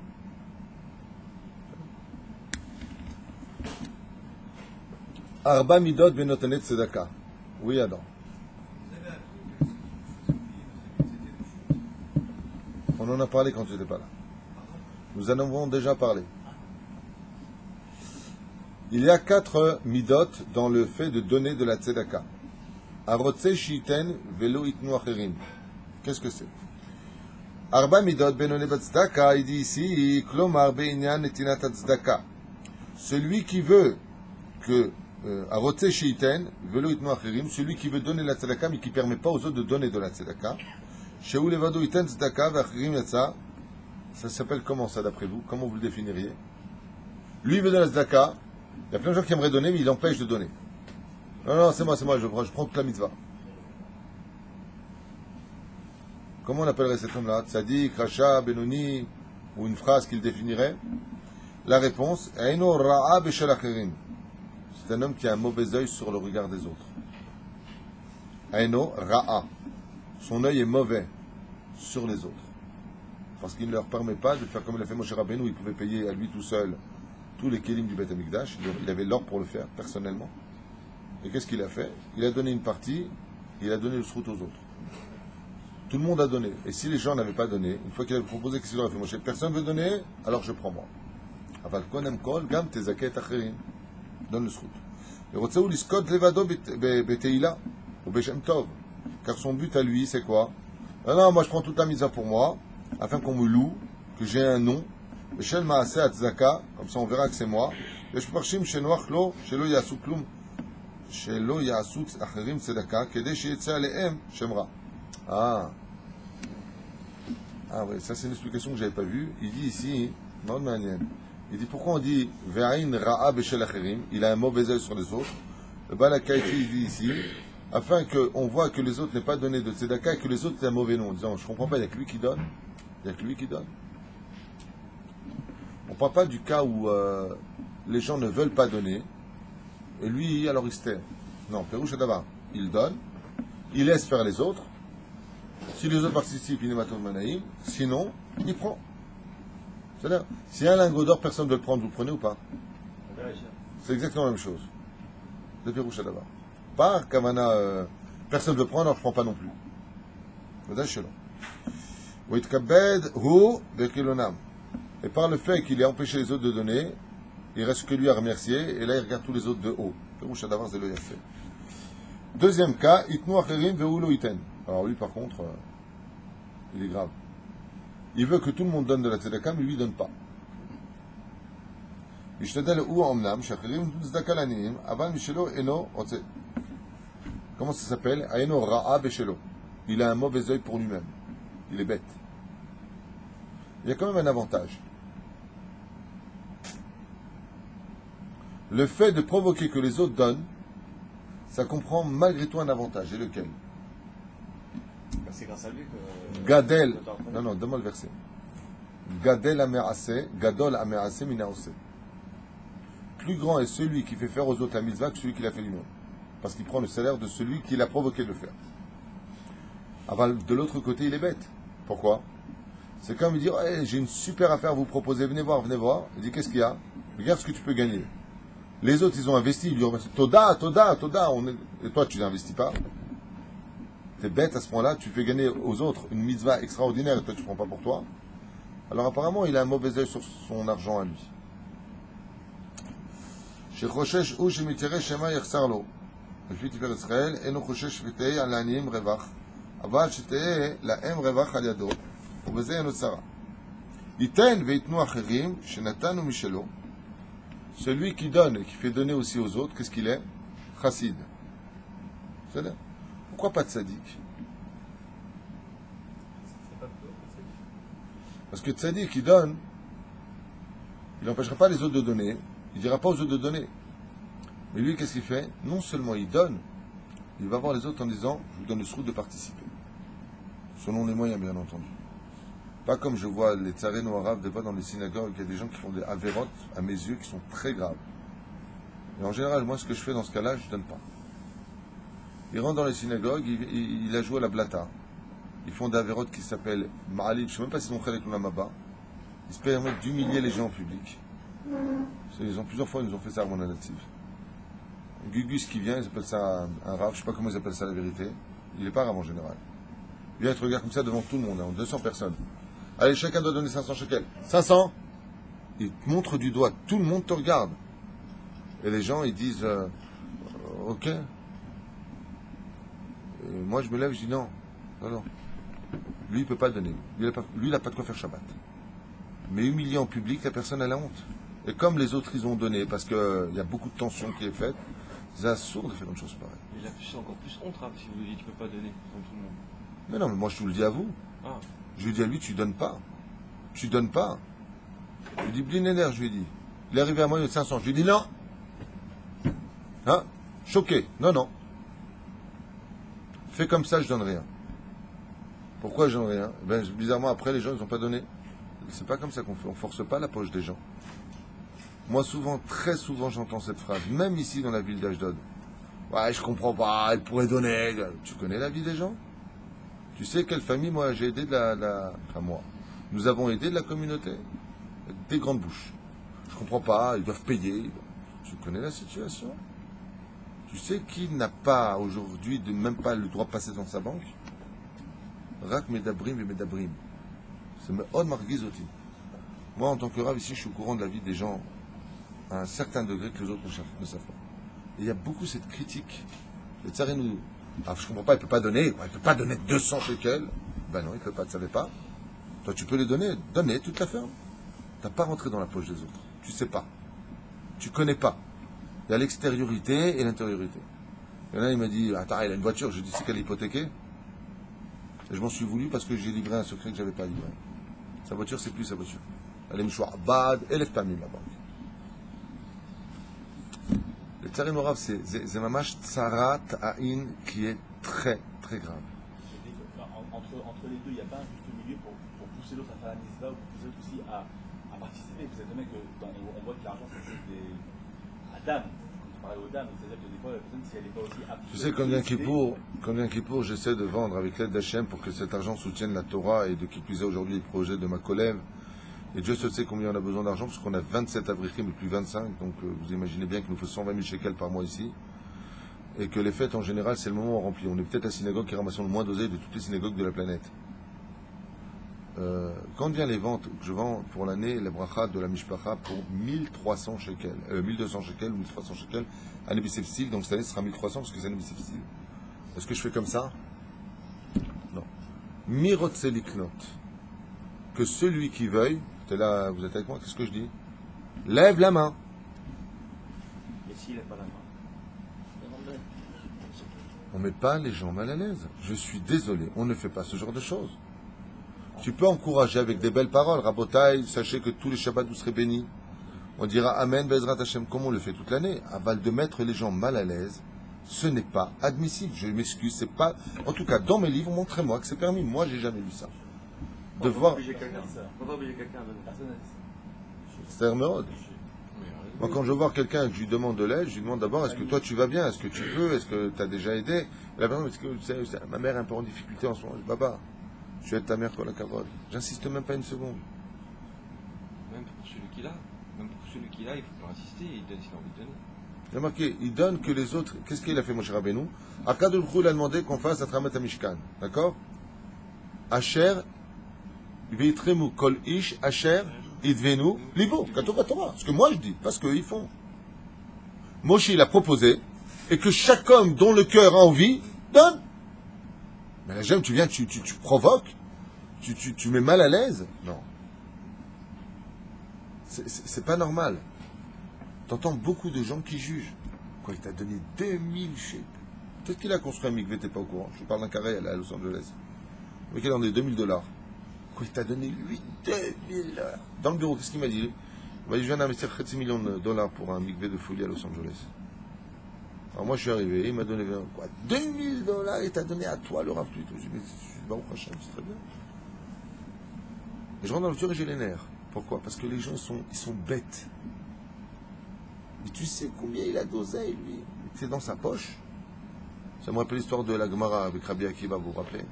Arba midot benotanet tzedaka. Oui, Adam. On en a parlé quand tu n'étais pas là. Nous en avons déjà parlé. Il y a 4 midot dans le fait de donner de la tzedaka. Arotse shiten velo itnu acherim. Qu'est-ce que c'est? Arba midot benone tzedaka, il dit ici, klomar beinyan netinat tzedaka. Celui qui veut que Arotse shiten velo itnu acherim, celui qui veut donner la tzedaka mais qui ne permet pas aux autres de donner de la tzedaka. Shehu levado iten tzedaka ve'acherim yatsa. Ça s'appelle comment ça d'après vous? Comment vous le définiriez? Lui il veut donner la tzedaka. Il y a plein de gens qui aimeraient donner, mais il empêche de donner. Non, c'est moi, je prends toute la mitzvah. Comment on appellerait cet homme-là? Tzadik, Racha, Benoni, ou une phrase qu'il définirait? La réponse, Aino Ra'a Beshel Acherim. C'est un homme qui a un mauvais œil sur le regard des autres. Aino Ra'a. Son œil est mauvais sur les autres. Parce qu'il ne leur permet pas de faire comme il a fait Moshe Rabbeinu, il pouvait payer à lui tout seul tous les kélim du Beth Amikdash, il avait l'or pour le faire, personnellement. Et qu'est-ce qu'il a fait? Il a donné une partie, il a donné le srout aux autres. Tout le monde a donné. Et si les gens n'avaient pas donné, une fois qu'il avait proposé, qu'est-ce qu'il aurait fait? Moshe, personne ne veut donner, alors je prends moi. Aval konem kol, gam tezaket acherim. Donne le srout. Et rotseou liskot levado beteila, ou beshem tov. Car son but à lui, c'est quoi? Non, moi je prends toute la mitzvah pour moi, afin qu'on me loue, que j'ai un nom. Shel Maaseh Atzedaka, comme ça on verra que c'est moi. Et je parchim shenoach lo, shelo yasu klum, shelo yasu acherim tzedaka, kedei sheyetze alehem shemra. Ah oui, ça c'est une explication que j'avais pas vue. Il dit ici, non manienne. Il dit pourquoi on dit ve'ain ra'a beshel acherim, il a un mauvais œil sur les autres. Le Balakaïti il dit ici, afin qu'on voit que les autres n'aient pas donné de tzedaka et que les autres aient un mauvais nom, en disant je comprends pas, il n'y a que lui qui donne. Il n'y a que lui qui donne. On ne parle pas du cas où les gens ne veulent pas donner, et lui, alors il se tait. Non, Pérouche d'abord, il donne, il laisse faire les autres. Si les autres participent, il est maton manaïm, sinon, il prend. C'est-à-dire, s'il y a un lingot d'or, personne ne veut le prendre, vous le prenez ou pas? C'est exactement la même chose. De Pérouche d'abord. Pas Kavana, personne ne veut prendre, alors je ne prends pas non plus. C'est chelou. Uitkabed hu bekilonam. Et par le fait qu'il ait empêché les autres de donner, il reste que lui à remercier, et là il regarde tous les autres de haut. Deuxième cas, itnu acherim ve'u iten. Alors lui par contre, il est grave. Il veut que tout le monde donne de la tzedaka, mais lui ne donne pas. Comment ça s'appelle? Aeno ra'a beshelo. Il a un mauvais œil pour lui-même. Il est bête. Il y a quand même un avantage. Le fait de provoquer que les autres donnent, ça comprend malgré tout un avantage. Et lequel? C'est grâce à lui que... Gadel. Non, donne-moi le verset. Gadel amerase, gadol amerase minaose. Plus grand est celui qui fait faire aux autres la mitzvah que celui qui l'a fait lui-même. Parce qu'il prend le salaire de celui qui l'a provoqué de le faire. Alors, de l'autre côté, il est bête. Pourquoi? C'est comme dire, hey, j'ai une super affaire à vous proposer, venez voir. Il dit, qu'est-ce qu'il y a? Regarde ce que tu peux gagner. Les autres, ils ont investi, ils lui remercient. Toda. Et toi, tu n'investis pas. T'es bête à ce point-là, tu fais gagner aux autres une mitzvah extraordinaire et toi, tu ne prends pas pour toi. Alors apparemment, il a un mauvais œil sur son argent à lui. Shechoshesh ou shemitere shema yachsarlo. לפי תפארת ישראל, אינו חושש ותהה על העניים רווח, אבל שתהה להם רווח על ידו, ובזה אינו צרה. ייתן ויתנו אחרים, שנתנו משלו. Celui qui donne et qui fait donner aussi aux autres, qu'est-ce qu'il est? Chassid. C'est là. Pourquoi pas de sadique? Parce que tzaddik qui donne, il n'empêchera pas les autres de donner, il ne dira pas aux autres de donner. Mais lui, qu'est-ce qu'il fait? Non seulement il donne, il va voir les autres en disant, je vous donne le srout de participer. Selon les moyens, bien entendu. Pas comme je vois les tsareno arabes, des fois dans les synagogues, il y a des gens qui font des avérotes, à mes yeux, qui sont très graves. Et en général, moi, ce que je fais dans ce cas-là, je ne donne pas. Ils rentrent dans les synagogues, il a joué à la blata. Ils font des avérotes qui s'appellent Ma'alib, je ne sais même pas s'ils ont fait avec l'Amaba. Ils se permettent d'humilier les gens en public. Plusieurs fois, ils nous ont fait ça à mon natif. Gugus qui vient, ils appellent ça un rave, je ne sais pas comment ils appellent ça la vérité. Il n'est pas rave en général. Il vient, il te regarde comme ça devant tout le monde, hein, 200 personnes. Allez, chacun doit donner 500 shekels. 500. Il te montre du doigt, tout le monde te regarde. Et les gens, ils disent, ok. Et moi, je me lève, je dis non. Non. Lui, il ne peut pas donner. Lui, il n'a pas de quoi faire Shabbat. Mais humilié en public, la personne a la honte. Et comme les autres, ils ont donné, parce qu'il y a beaucoup de tension qui est faite, c'est absurde de faire une chose pareille. Il a plus, encore plus honte si vous lui dites tu peux pas donner devant tout le monde. Mais non, mais moi, je vous le dis à vous. Ah. Je lui dis à lui, tu donnes pas. Tu donnes pas. Je lui dis, Blinéder, je lui ai dit. Il est arrivé à moi, il y a 500. Je lui ai dit, non. Hein? Choqué. Non. Fais comme ça, je donne rien. Pourquoi je donne rien? Ben, bizarrement, après, les gens, ils n'ont pas donné. C'est pas comme ça qu'on fait. On force pas la poche des gens. Moi, souvent, très souvent, j'entends cette phrase. Même ici, dans la ville d'Ashdod. Ouais, je comprends pas, elle pourrait donner. Tu connais la vie des gens? Tu sais quelle famille, moi, j'ai aidé Enfin, moi. Nous avons aidé de la communauté. Des grandes bouches. Je comprends pas, ils doivent payer. Tu connais la situation? Tu sais qui n'a pas, aujourd'hui, même pas le droit de passer dans sa banque? Rak Medabrim et Medabrim. C'est Od Margizoti. Moi, en tant que rave, ici, je suis au courant de la vie des gens à un certain degré que les autres ne savent pas. Et il y a beaucoup cette critique. Le tsaré nous... Ah, je comprends pas, il ne peut pas donner. Il ne peut pas donner 200 shekels. Ben non, il ne peut pas, tu ne savais pas. Toi, tu peux les donner. Donner, tu te la fermes. Tu n'as pas rentré dans la poche des autres. Tu ne sais pas. Tu ne connais pas. Il y a l'extériorité et l'intériorité. Il y en a, il m'a dit, attends, il a une voiture. Je dis, c'est qu'elle est hypothéquée. Et je m'en suis voulu parce que j'ai livré un secret que je n'avais pas livré. Sa voiture, c'est plus sa voiture. Elle est mouchoir bad, elle est famille, ma banque. Le tsaré norav, c'est mamash tsarat ha'in qui est très, très grave. Entre les deux, il n'y a pas un juste milieu pour pousser l'autre à faire la misva ou pour pousser l'autre aussi à participer. Vous savez que on voit que l'argent, c'est à dame. Quand tu parlais aux dames, c'est-à-dire que des fois, la personne, si elle n'est pas aussi apte. Tu sais, combien Kippour, j'essaie de vendre avec l'aide d'Hachem pour que cet argent soutienne la Torah et de qui plus est aujourd'hui les projets de ma collègue. Et Dieu seul sait combien on a besoin d'argent, parce qu'on a 27 avrichim et plus 25, donc vous imaginez bien qu'il nous faut 120 000 shekels par mois ici. Et que les fêtes en général, c'est le moment où on remplit. On est peut-être la synagogue qui ramasse le moins d'oseille de toutes les synagogues de la planète. Quand vient les ventes, je vends pour l'année les brachas de la mishpacha pour 1300 shekels, 1200 shekels, 1300 shekels, année bissefstive, donc cette année ce sera 1300 parce que c'est année bissefstive. Est-ce que je fais comme ça? Non. Mirotzeliknot. Que celui qui veuille, t'es là, vous êtes avec moi, qu'est-ce que je dis? Lève la main. Et s'il n'a pas la main? On ne met pas les gens mal à l'aise. Je suis désolé, on ne fait pas ce genre de choses. Tu peux encourager avec des belles paroles. Rabotaï, sachez que tous les Shabbats vous serez bénis. On dira Amen, Bezrat Hashem, comme on le fait toute l'année. Aval de mettre les gens mal à l'aise, ce n'est pas admissible. Je m'excuse, c'est pas. En tout cas, dans mes livres, montrez-moi que c'est permis. Moi, j'ai jamais vu ça. De voir. On va obliger quelqu'un à donner. C'est Herméode. Moi, quand je vois quelqu'un et que je lui demande de l'aide, je lui demande d'abord est-ce que toi tu vas bien, est-ce que tu peux, est-ce que tu as déjà aidé? Et la personne, est-ce que tu sais, ma mère est un peu en difficulté en ce moment. Je dis, Baba, je vais être ta mère pour la carotte. J'insiste même pas une seconde. Même pour celui qui l'a. Même pour celui qui l'a, il faut pas insister, il donne s'il a envie de donner. Il a marqué, il donne que les autres. Qu'est-ce qu'il a fait, Moshe Rabbeinu? Akadosh Baruch Hu, il a demandé qu'on fasse Atramat HaMishkan. D'accord? Asher, Veitremu Kol Ish, Asher, Idvenu, Libo, Katova Torah. Ce que moi je dis, pas ce qu'eux ils font. Moshe, il a proposé, et que chaque homme dont le cœur a envie, donne. Mais là, j'aime, tu viens, tu provoques, tu mets mal à l'aise. Non. C'est pas normal. T'entends beaucoup de gens qui jugent. Quoi, il t'a donné 2000 shekels. Peut-être qu'il a construit un mikvé, t'es pas au courant. Je parle d'un carré à Los Angeles. Mais qu'il en est $2000. Il t'a donné, lui, 2000 $. Dans le bureau, qu'est-ce qu'il m'a dit? Il m'a dit, je viens d'investir 4 millions de dollars pour un mikvé de folie à Los Angeles. Alors moi, je suis arrivé, il m'a donné, quoi, 2000 $, il t'a donné à toi le rafle. Je dis, mais Baruch Hashem, c'est très bien. Et je rentre dans le voiture et j'ai les nerfs. Pourquoi? Parce que les gens, ils sont bêtes. Mais tu sais combien il a d'oseille, lui? C'est dans sa poche. Ça me rappelle l'histoire de la Gemara avec Rabbi Akiva, vous vous rappelez?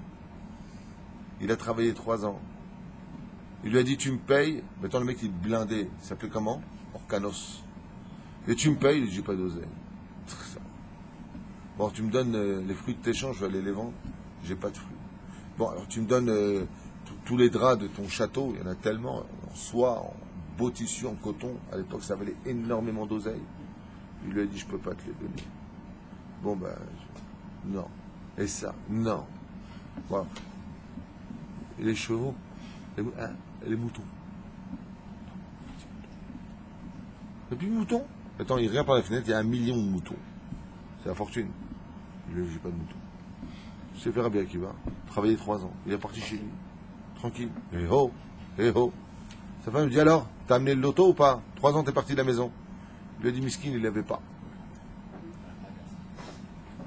Il a travaillé 3 ans. Il lui a dit, tu me payes. Maintenant, le mec, il est blindé. Il s'appelait comment? Orkanos. Et tu me payes? Il dit, j'ai pas d'oseille. Bon, alors, tu me donnes les fruits de tes champs, je vais aller les vendre. J'ai pas de fruits. Bon, alors tu me donnes tous les draps de ton château. Il y en a tellement. En soie, en beau tissu, en coton. À l'époque, ça valait énormément d'oseille. Il lui a dit, je peux pas te les donner. Bon, ben, non. Et ça, non. Voilà. Et les chevaux, les moutons. Et puis moutons. Attends, il regarde par la fenêtre, il y a 1 million de moutons. C'est la fortune. Je n'ai pas de moutons. C'est fait Rabbi Akiva, travaillé 3 ans. Il est parti chez lui. Tranquille. Et ho, et ho. Sa femme me dit, alors, t'as amené le loto ou pas? 3 ans, t'es parti de la maison. Il lui a dit, miskin, il l'avait pas.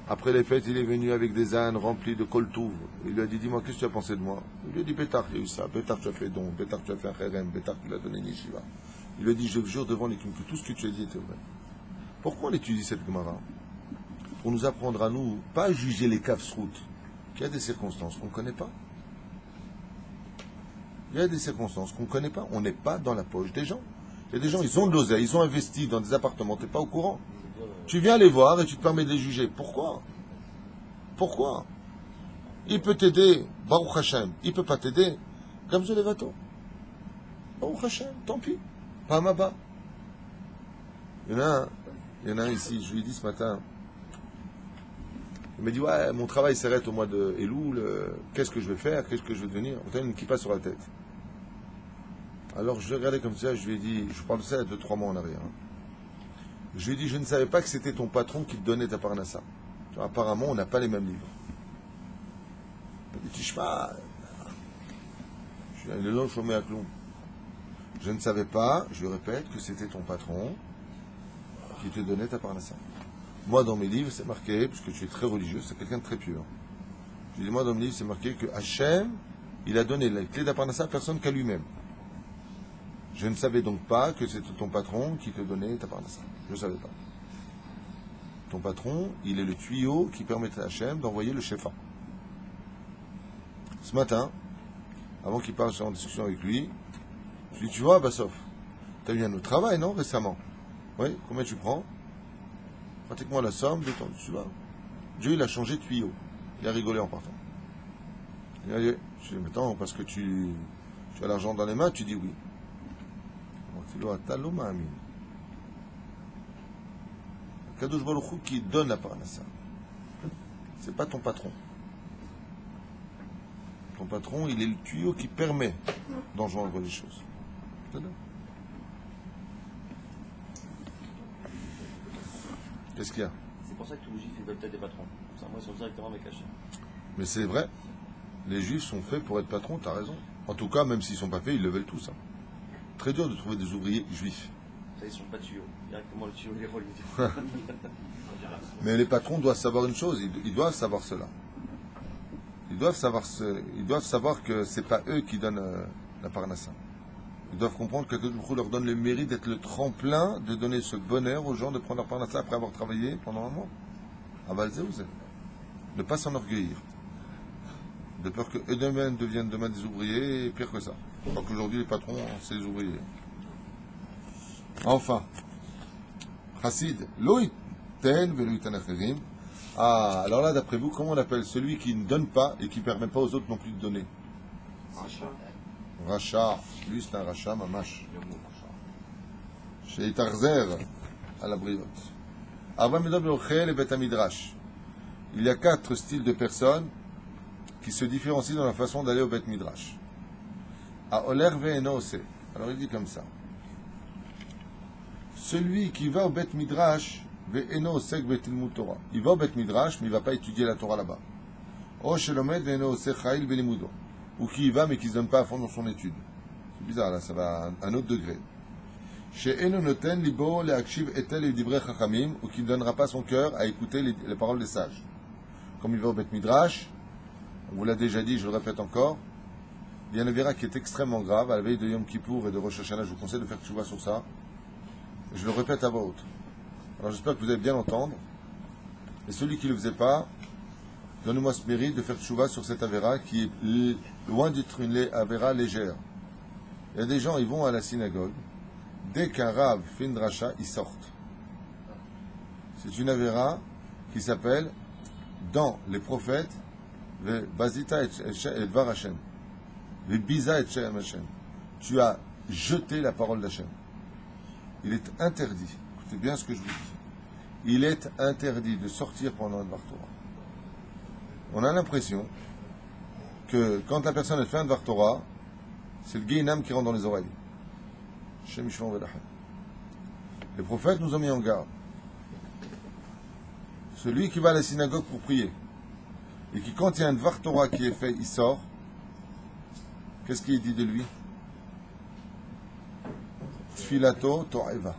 Après les fêtes, il est venu avec des ânes remplis de koltouv. Il lui a dit, dis-moi, qu'est-ce que tu as pensé de moi? Il lui a dit, Bétar, il y a eu ça. Bétar, tu as fait don. Bétar, tu as fait un kherem. Bétar, tu l'as donné une yeshiva. Il lui a dit, je jure devant les que tout ce que tu as dit était vrai. Pourquoi on étudie cette Gemara? Pour nous apprendre à nous, pas à juger les kafsrout, qu'il y a des circonstances qu'on ne connaît pas. Il y a des circonstances qu'on ne connaît pas. On n'est pas dans la poche des gens. Il y a des gens, ils ont de l'oseille, ils ont investi dans des appartements, tu n'es pas au courant. Tu viens les voir et tu te permets de les juger. Pourquoi? Pourquoi? Il peut t'aider, Baruch Hashem. Il ne peut pas t'aider, Gamzo Levato. Baruch Hashem, tant pis. Pas Maba. Il y en a un ici, je lui ai dit ce matin. Il m'a dit, ouais, mon travail s'arrête au mois de Elul, qu'est-ce que je vais faire, qu'est-ce que je vais devenir? On a une kippa sur la tête. Alors je l'ai regardé comme ça, je lui ai dit, je parle de ça il y a 2-3 mois en arrière. Je lui ai dit, je ne savais pas que c'était ton patron qui te donnait ta parnassa. Apparemment, on n'a pas les mêmes livres. Il m'a dit, je suis allé là, je mets à clou. Je ne savais pas, je le répète, que c'était ton patron qui te donnait ta parnassa. Moi, dans mes livres, c'est marqué, puisque tu es très religieux, c'est quelqu'un de très pur. Je dis, moi, dans mes livres, c'est marqué que Hachem, il a donné la clé de la parnassa à personne qu'à lui-même. Je ne savais donc pas que c'était ton patron qui te donnait ta parnassa. Je ne savais pas. Ton patron, il est le tuyau qui permettait à Hachem d'envoyer le shefa. Ce matin, avant qu'il parte, j'étais en discussion avec lui, je lui dis, tu vois, Bassof, tu as eu un autre travail, non, récemment? Oui, combien tu prends? Pratiquement la somme de ton... Tu vois, Dieu, il a changé de tuyau. Il a rigolé en partant. Il a dit, je dis, maintenant, parce que tu as l'argent dans les mains, tu dis oui. Kadosh Baruch Hu qui donne la parnassa. C'est pas ton patron. Ton patron, il est le tuyau qui permet d'enjoindre les choses. Qu'est-ce qu'il y a? C'est pour ça que tous les juifs ils veulent être des patrons. Ça, moi, ils sont directement avec Hachem. Mais c'est vrai. Les juifs sont faits pour être patrons, t'as raison. En tout cas, même s'ils ne sont pas faits, ils le veulent tous. Très dur de trouver des ouvriers juifs. Ça, ils sont pas tuyaux. Directement le tuyau les rôles. Mais les patrons doivent savoir une chose, ils doivent savoir cela. Ils doivent savoir que c'est pas eux qui donnent la parnassa. Ils doivent comprendre que Dieu leur donne le mérite d'être le tremplin de donner ce bonheur aux gens de prendre leur parnassa après avoir travaillé pendant un mois. Ne pas s'enorgueillir. De peur qu'eux demain deviennent demain des ouvriers, et pire que ça. Je crois qu'aujourd'hui les patrons, c'est les ouvriers. Enfin, Chassid, Loït Ten Veloïtan Acherim. Ah, alors là, d'après vous, comment on appelle celui qui ne donne pas et qui ne permet pas aux autres non plus de donner? Racha. Lui, c'est un Racha, Mamash. Chez Tarzer, à la briotte. Avant Medom Lochel et Bet Midrash. Il y a 4 styles de personnes qui se différencient dans la façon d'aller au Bet Midrash. À Oler Ve'eno Ose. Alors il dit comme ça. Celui qui va au Bet Midrash, Ve'eno Osek Betilmut Torah. Il va au Bet Midrash, mais il ne va pas étudier la Torah là-bas. O Shelomed Ve'eno Ose Chayil Belimudo. ou qui y va mais qui ne se donne pas à fond dans son étude. C'est bizarre, là, ça va à un autre degré. Chez Enonoten, Libo, les Akshiv etel et Divrei Chachamim, ou qui ne donnera pas son cœur à écouter les paroles des sages. Comme il va au Bet Midrash, on vous l'a déjà dit, je le répète encore, il y a une avéra qui est extrêmement grave, à la veille de Yom Kippour et de Rosh Hashanah, je vous conseille de faire tchouva sur ça. Je le répète à voix haute. Alors j'espère que vous allez bien l'entendre. Et celui qui ne le faisait pas, donnez-moi ce mérite de faire tchouva sur cette avéra qui est loin d'être une avéra légère. Il y a des gens, ils vont à la synagogue, dès qu'un rave fait une dracha, ils sortent. C'est une avéra qui s'appelle dans les prophètes, le Bazita et Dvar Hashem, le Biza et Shem Hashem. Tu as jeté la parole d'Hashem. Il est interdit, écoutez bien ce que je vous dis, il est interdit de sortir pendant un Dvar Torah. On a l'impression que quand la personne fait un Dvar Torah, c'est le Guéinam qui rentre dans les oreilles. Shem Yishmor V'Lachem. Les prophètes nous ont mis en garde. Celui qui va à la synagogue pour prier, et qui, quand il y a un Dvar Torah qui est fait, il sort, qu'est-ce qui est dit de lui? Tfilato To'eva.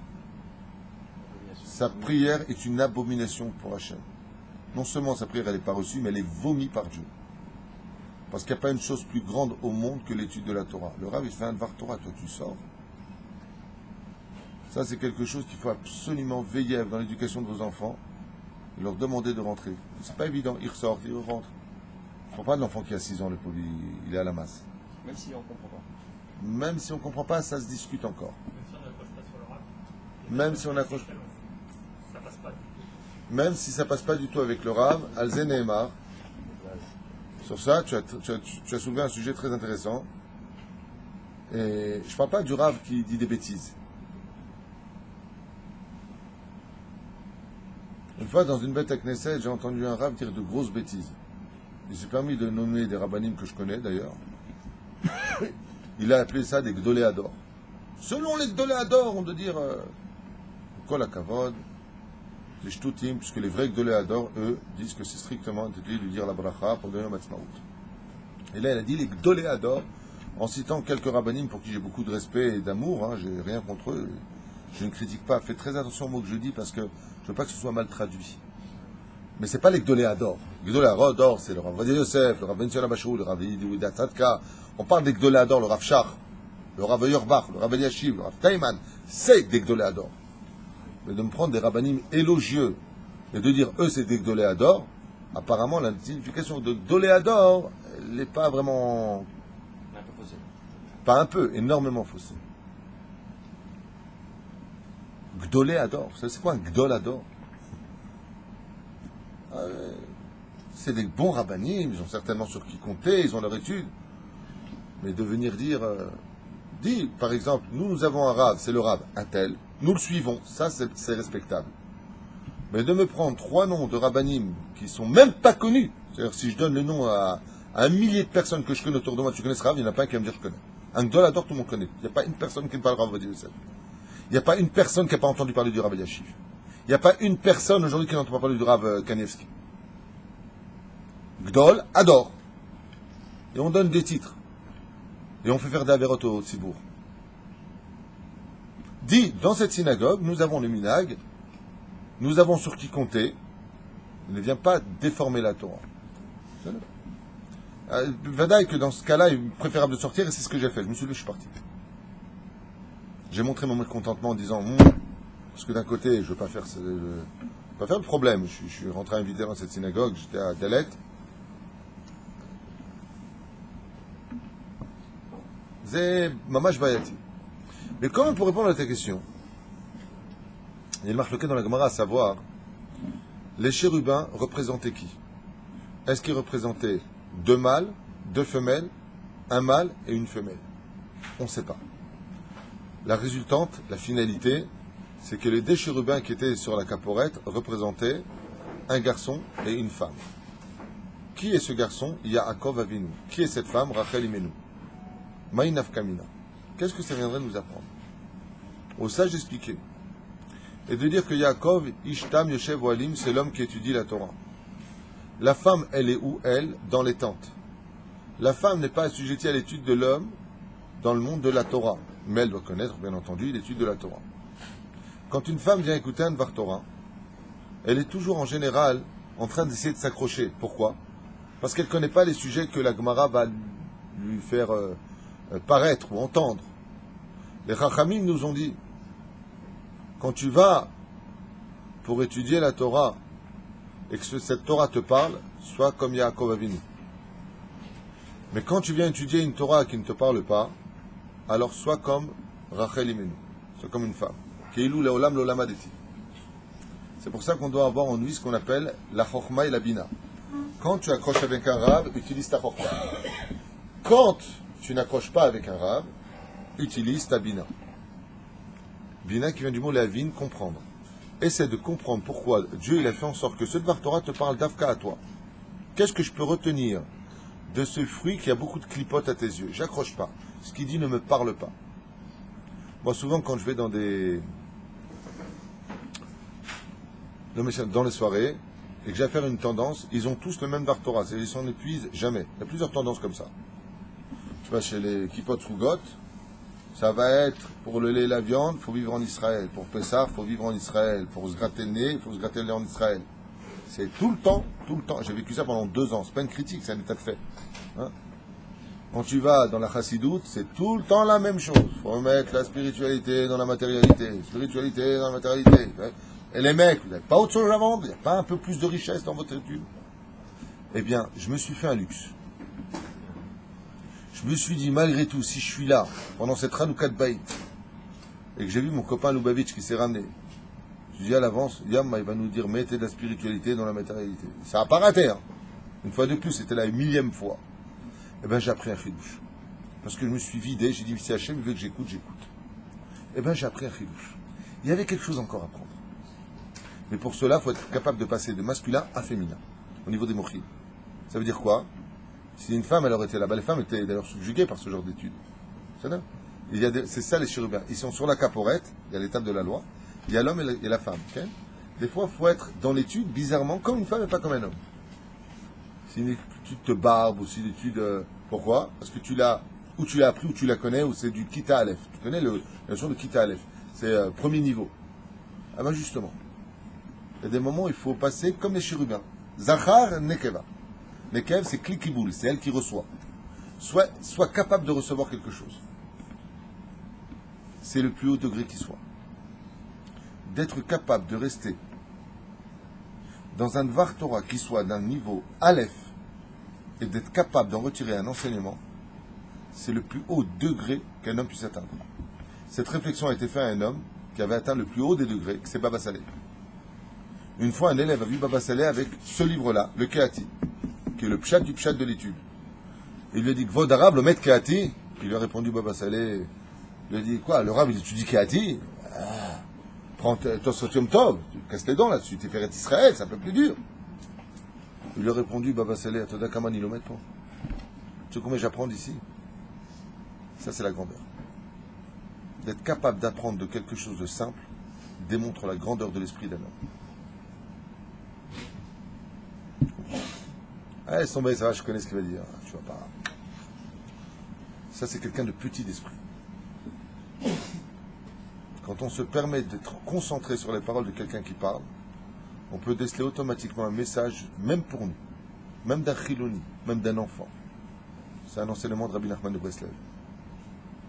Sa prière est une abomination pour Hachem. Non seulement sa prière elle n'est pas reçue, mais elle est vomi par Dieu. Parce qu'il n'y a pas une chose plus grande au monde que l'étude de la Torah. Le Rav, il fait un Dvar Torah, toi tu sors. Ça, c'est quelque chose qu'il faut absolument veiller dans l'éducation de vos enfants et leur demander de rentrer. C'est pas évident, ils ressortent, ils rentrent. Je ne prends pas de l'enfant qui a 6 ans, le pauvre, il est à la masse. Même si on ne comprend pas. Même si on ne comprend pas, ça se discute encore. Même si on accroche pas sur le Rav. Ça passe pas. Même si ça passe pas du tout avec le Rav, Alzen et Emar. Sur ça, tu as soulevé un sujet très intéressant. Et je ne parle pas du Rav qui dit des bêtises. Une fois, dans une bête à Knesset, j'ai entendu un Rav dire de grosses bêtises. Il s'est permis de nommer des rabbanim que je connais d'ailleurs. Il a appelé ça des Gdoléador. Selon les Gdoléador, on doit dire Kol HaKavod, les Shtutim, puisque les vrais Gdoléador, eux, disent que c'est strictement interdit de dire la bracha pour donner un matzmaout. Et là, il a dit les Gdoléador, en citant quelques rabbanim pour qui j'ai beaucoup de respect et d'amour, hein, j'ai rien contre eux, je ne critique pas. Faites très attention aux mots que je dis parce que je ne veux pas que ce soit mal traduit. Mais ce n'est pas les Gdoléador. Les Gdoléador, c'est le Rav Vadia Yosef, le Rav Ben Zion Abashou, le Rav Yehuda Tzadka. On parle des Gdoléador, le Rav Shach, le Rav Yorbach, le Rav Eliashiv, le Rav Taiman. C'est des Gdoléador. Mais de me prendre des rabbanim élogieux et de dire eux c'est des Gdoléador, apparemment la signification de Gdoléador, elle n'est pas vraiment. Un peu faussé. Pas un peu, énormément faussée. Gdoléador, vous savez c'est quoi un Gdoléador? C'est des bons rabbanim, ils ont certainement sur qui compter, ils ont leur étude. Mais de venir dire, par exemple, nous avons un rave, c'est le rave, un tel, nous le suivons, ça c'est respectable. Mais de me prendre 3 noms de rabbanim qui sont même pas connus, c'est-à-dire si je donne le nom à 1 millier de personnes que je connais autour de moi, tu connais ce rave, il n'y en a pas un qui va me dire je connais. Un Gdoléador, tout le monde connaît. Il n'y a pas une personne qui ne parle Rav Vadia Yosef. Il n'y a pas une personne qui n'a pas entendu parler du Rav Eliashiv. Il n'y a pas une personne aujourd'hui qui n'entend pas parler du Rav Kanievski. Gdol adore. Et on donne des titres. Et on fait faire des avérotes au Tzibour. Dit, dans cette synagogue, nous avons le minag, nous avons sur qui compter, ne vient pas déformer la Torah. Vadaï que dans ce cas-là, il est préférable de sortir, et c'est ce que j'ai fait. Je me suis levé, je suis parti. J'ai montré mon mécontentement en disant, parce que d'un côté, je ne veux pas faire le problème. Je suis rentré invité dans cette synagogue, j'étais à Dalet. C'est Mamash Bayati. Mais quand même, pour répondre à ta question, il y a le marqué dans la Gemara à savoir, les chérubins représentaient qui? Est-ce qu'ils représentaient 2 mâles, 2 femelles, un mâle et une femelle? On ne sait pas. La résultante, la finalité, c'est que les 2 chérubins qui étaient sur la caporette représentaient un garçon et une femme. Qui est ce garçon? Yaakov Avinu. Qui est cette femme? Rachel Imenu. Maïnaf Kamina. Qu'est-ce que ça viendrait nous apprendre? Au sage d'expliquer. Et de dire que Yaakov, Ishtam Yoshev Walim, c'est l'homme qui étudie la Torah. La femme, elle est où? Elle, dans les tentes. La femme n'est pas assujettie à l'étude de l'homme dans le monde de la Torah. Mais elle doit connaître, bien entendu, l'étude de la Torah. Quand une femme vient écouter un Dvar Torah, elle est toujours en général en train d'essayer de s'accrocher. Pourquoi? Parce qu'elle ne connaît pas les sujets que la Gemara va lui faire paraître ou entendre. Les Chachamim nous ont dit, quand tu vas pour étudier la Torah et que cette Torah te parle, sois comme Yaakov Avinu. Mais quand tu viens étudier une Torah qui ne te parle pas, alors sois comme Rachel Imenu, sois comme une femme. Keilou leolam l'olamadeti. C'est pour ça qu'on doit avoir en lui ce qu'on appelle la Chochma et la Bina. Quand tu accroches avec un rab, utilise ta Chochma. Quand tu n'accroches pas avec un rab, utilise ta Bina. Bina qui vient du mot lavin, comprendre. Essaie de comprendre pourquoi Dieu il a fait en sorte que ce Dvar Torah te parle d'Afka à toi. Qu'est-ce que je peux retenir de ce fruit qui a beaucoup de clipotes à tes yeux? J'accroche pas. Ce qu'il dit ne me parle pas. Moi, souvent, quand je vais dans les soirées et que j'ai à faire une tendance, ils ont tous le même Dvar Torah. Ils s'en épuisent jamais. Il y a plusieurs tendances comme ça. Tu vas chez les Kipot Rougot, ça va être pour le lait et la viande, il faut vivre en Israël. Pour Pessah, il faut vivre en Israël. Pour se gratter le nez, il faut se gratter le nez en Israël. C'est tout le temps. J'ai vécu ça pendant 2 ans. C'est pas une critique, c'est un état de fait. Hein? Quand tu vas dans la chassidoute, c'est tout le temps la même chose. Il faut remettre la spiritualité dans la matérialité. Spiritualité dans la matérialité. Et les mecs, vous n'avez pas autre chose à vendre? Il n'y a pas un peu plus de richesse dans votre étude? Eh bien, je me suis fait un luxe. Je me suis dit, malgré tout, si je suis là, pendant cette Hanouka de Baït, et que j'ai vu mon copain Lubavitch qui s'est ramené, je dis à l'avance, Yam, il va nous dire, mettez de la spiritualité dans la matérialité. Ça n'a pas raté, hein. Une fois de plus, c'était la 1000e fois. Eh bien, j'ai appris un chidouche. Parce que je me suis vidé, j'ai dit, si Hachem veut que j'écoute, j'écoute. Eh bien, j'ai appris un chidouche. Il y avait quelque chose encore à prendre. Mais pour cela, il faut être capable de passer de masculin à féminin, au niveau des mochis. Ça veut dire quoi? Si une femme, elle aurait été là-bas, les femmes étaient d'ailleurs subjuguées par ce genre d'études. C'est ça les chérubins. Ils sont sur la caporette, il y a l'étape de la loi, il y a l'homme et la femme. Okay? Des fois, il faut être dans l'étude, bizarrement, comme une femme et pas comme un homme. C'est une étude de barbe, ou c'est une étude... pourquoi? Parce que tu l'as appris, ou tu la connais, ou c'est du Kita Aleph. Tu connais la notion de Kita Aleph. C'est premier niveau. Ah ben justement. Il y a des moments où il faut passer comme les chérubins. Zachar Nekeva. Nekev, c'est Klikiboul, c'est elle qui reçoit. Soit capable de recevoir quelque chose. C'est le plus haut degré qui soit. D'être capable de rester dans un Dvar Torah qui soit d'un niveau Aleph et d'être capable d'en retirer un enseignement, c'est le plus haut degré qu'un homme puisse atteindre. Cette réflexion a été faite à un homme qui avait atteint le plus haut des degrés, que c'est Baba Saleh. Une fois, un élève a vu Baba Saleh avec ce livre-là, le Kehati, qui est le pshat du pshat de l'étude. Il lui a dit, Kvod arabe, le maître Kehati. Il lui a répondu, Baba Saleh, il lui a dit, quoi, le rab, il dit, tu dis Kehati? Prends Tosotium Tov, tu casses les dents là-dessus, t'es fait Israël, c'est un peu plus dur. Il lui a répondu, Baba Saleh, Toda Kaman, il le met pas. Tu sais combien j'apprends d'ici? Ça, c'est la grandeur. D'être capable d'apprendre de quelque chose de simple démontre la grandeur de l'esprit d'un homme. Allez, laisse tomber, ça va, je connais ce qu'il va dire. Tu vois pas. Ça, c'est quelqu'un de petit d'esprit. Quand on se permet d'être concentré sur les paroles de quelqu'un qui parle, on peut déceler automatiquement un message, même pour nous, même d'un chiloni, même d'un enfant. C'est un enseignement de Rabbi Nachman de Breslev.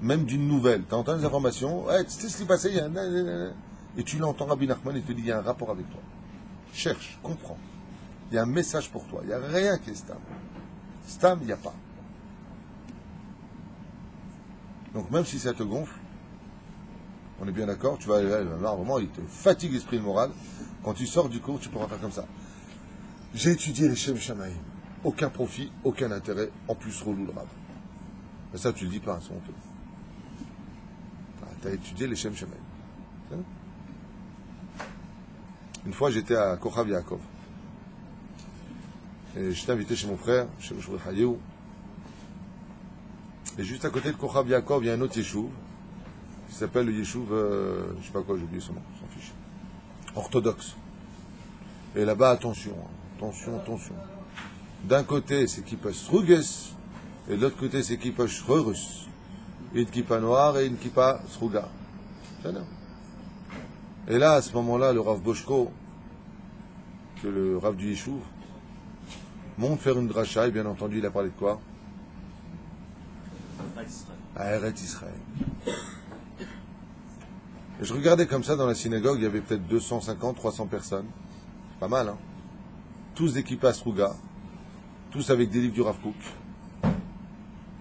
Même d'une nouvelle. Tu entends les informations, hey, tu sais ce qui passait, il y a un... Et tu l'entends, Rabbi Nachman, et te dit, il y a un rapport avec toi. Cherche, comprends. Il y a un message pour toi. Il n'y a rien qui est Stam. Stam, il n'y a pas. Donc même si ça te gonfle, on est bien d'accord, tu vas là, vraiment, il te fatigue l'esprit et le moral. Quand tu sors du cours, tu pourras faire comme ça. J'ai étudié les Shem Shamaïm. Aucun profit, aucun intérêt, en plus relou le rab. Mais ça, tu le dis pas, c'est honteux. Tu as étudié les Shem Shamaïm. Une fois, j'étais à Kochav Yaakov. Et j'étais invité chez mon frère, chez le Shouch Hayou. Et juste à côté de Kochav Yaakov, il y a un autre yeshuv qui s'appelle le yeshuv, je sais pas quoi, j'ai oublié son nom, on s'en fiche. Orthodoxe. Et là-bas, attention. D'un côté, c'est qui passe Struges, Et de l'autre côté, c'est kippa russe. Une kippa noire et une kippa sruga. Et là, à ce moment-là, le Rav Boshko, que le Rav du Yishuv, monte faire une dracha, et bien entendu, il a parlé de quoi? À Eretz Israël. Et je regardais comme ça dans la synagogue, il y avait peut-être 250, 300 personnes. Pas mal, hein? Tous des kippas sruga, tous avec des livres du Rav Kook.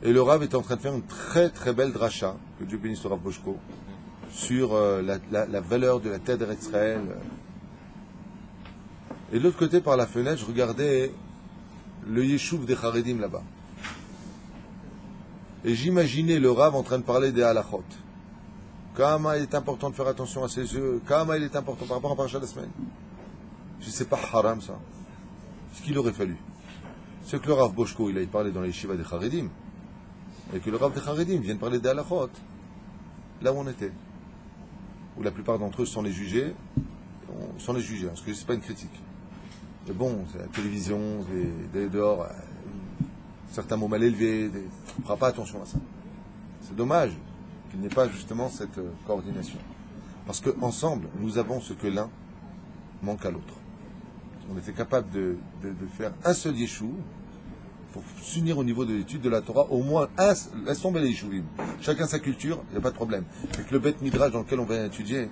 Et le Rav était en train de faire une très très belle dracha, que Dieu bénisse le Rav Boshko, sur la valeur de la terre d'Eretz Israël. Et de l'autre côté, par la fenêtre, je regardais le Yeshuv des Haredim là-bas. Et j'imaginais le Rav en train de parler des halachot. Comment il est important de faire attention à ses yeux, comment il est important par rapport à Parashat de la semaine. Je ne sais pas haram ça. Ce qu'il aurait fallu, c'est que le Rav Boshko, il aille parler dans les yeshivas des Haredim, et que le Rav des Haredim vienne parler des halachot, là où on était. Où la plupart d'entre eux sont les jugés, sans les juger, parce que c'est pas une critique. Mais bon, c'est la télévision, dehors, certains mots mal élevés, on ne fera pas attention à ça. C'est dommage qu'il n'y ait pas justement cette coordination. Parce qu'ensemble, nous avons ce que l'un manque à l'autre. On était capable de faire un seul yeshuv pour s'unir au niveau de l'étude de la Torah, au moins un, laisse tomber les yeshuvim. Chacun sa culture, il n'y a pas de problème. Et que le Beth Midrash dans lequel on va étudier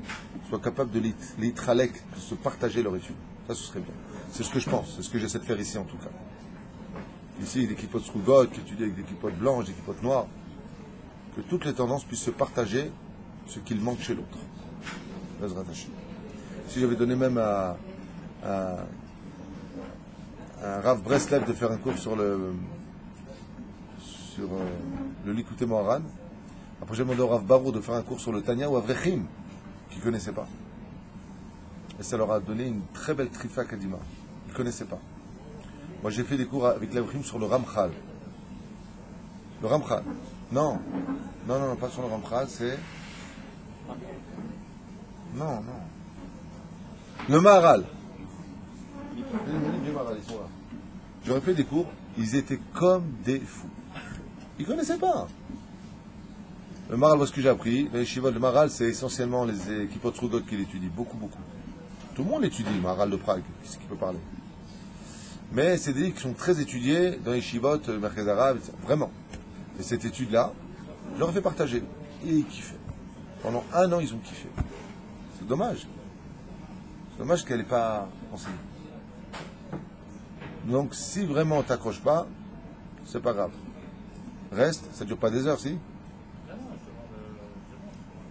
soit capable de l'itralek, de se partager leur étude. Ça, ce serait bien. C'est ce que je pense, c'est ce que j'essaie de faire ici en tout cas. Ici, des kippotes srugot qui étudient avec des kippotes blanches, des kippotes noires. Que toutes les tendances puissent se partager ce qu'il manque chez l'autre. Si j'avais donné même à Rav Breslev de faire un cours sur le Likutei Moharan, après j'ai demandé au Rav Barou de faire un cours sur le Tanya ou Avrechim, qui ne connaissaient pas. Et ça leur a donné une très belle trifa kadima. Ils ne connaissaient pas. Moi j'ai fait des cours avec l'Avrechim sur le Ramchal. Le Ramchal. Non, pas sur le Ramchal, c'est... Non. Le Maharal. J'aurais fait des cours, ils étaient comme des fous. Ils ne connaissaient pas. Le Maharal, voilà ce que j'ai appris. Les Yeshivot de Maharal, c'est essentiellement les Kippot Srugot qui l'étudient. Beaucoup. Tout le monde étudie le Maharal de Prague, qui peut parler. Mais c'est des livres qui sont très étudiés dans les Yeshivot, le Merkez Arabe, etc. Vraiment. Et cette étude-là, je leur ai fait partager. Et ils kiffaient. Pendant 1 an, ils ont kiffé. C'est dommage. C'est dommage qu'elle n'ait pas enseigné. Donc, si vraiment on t'accroche pas, c'est pas grave. Reste, ça dure pas des heures, si?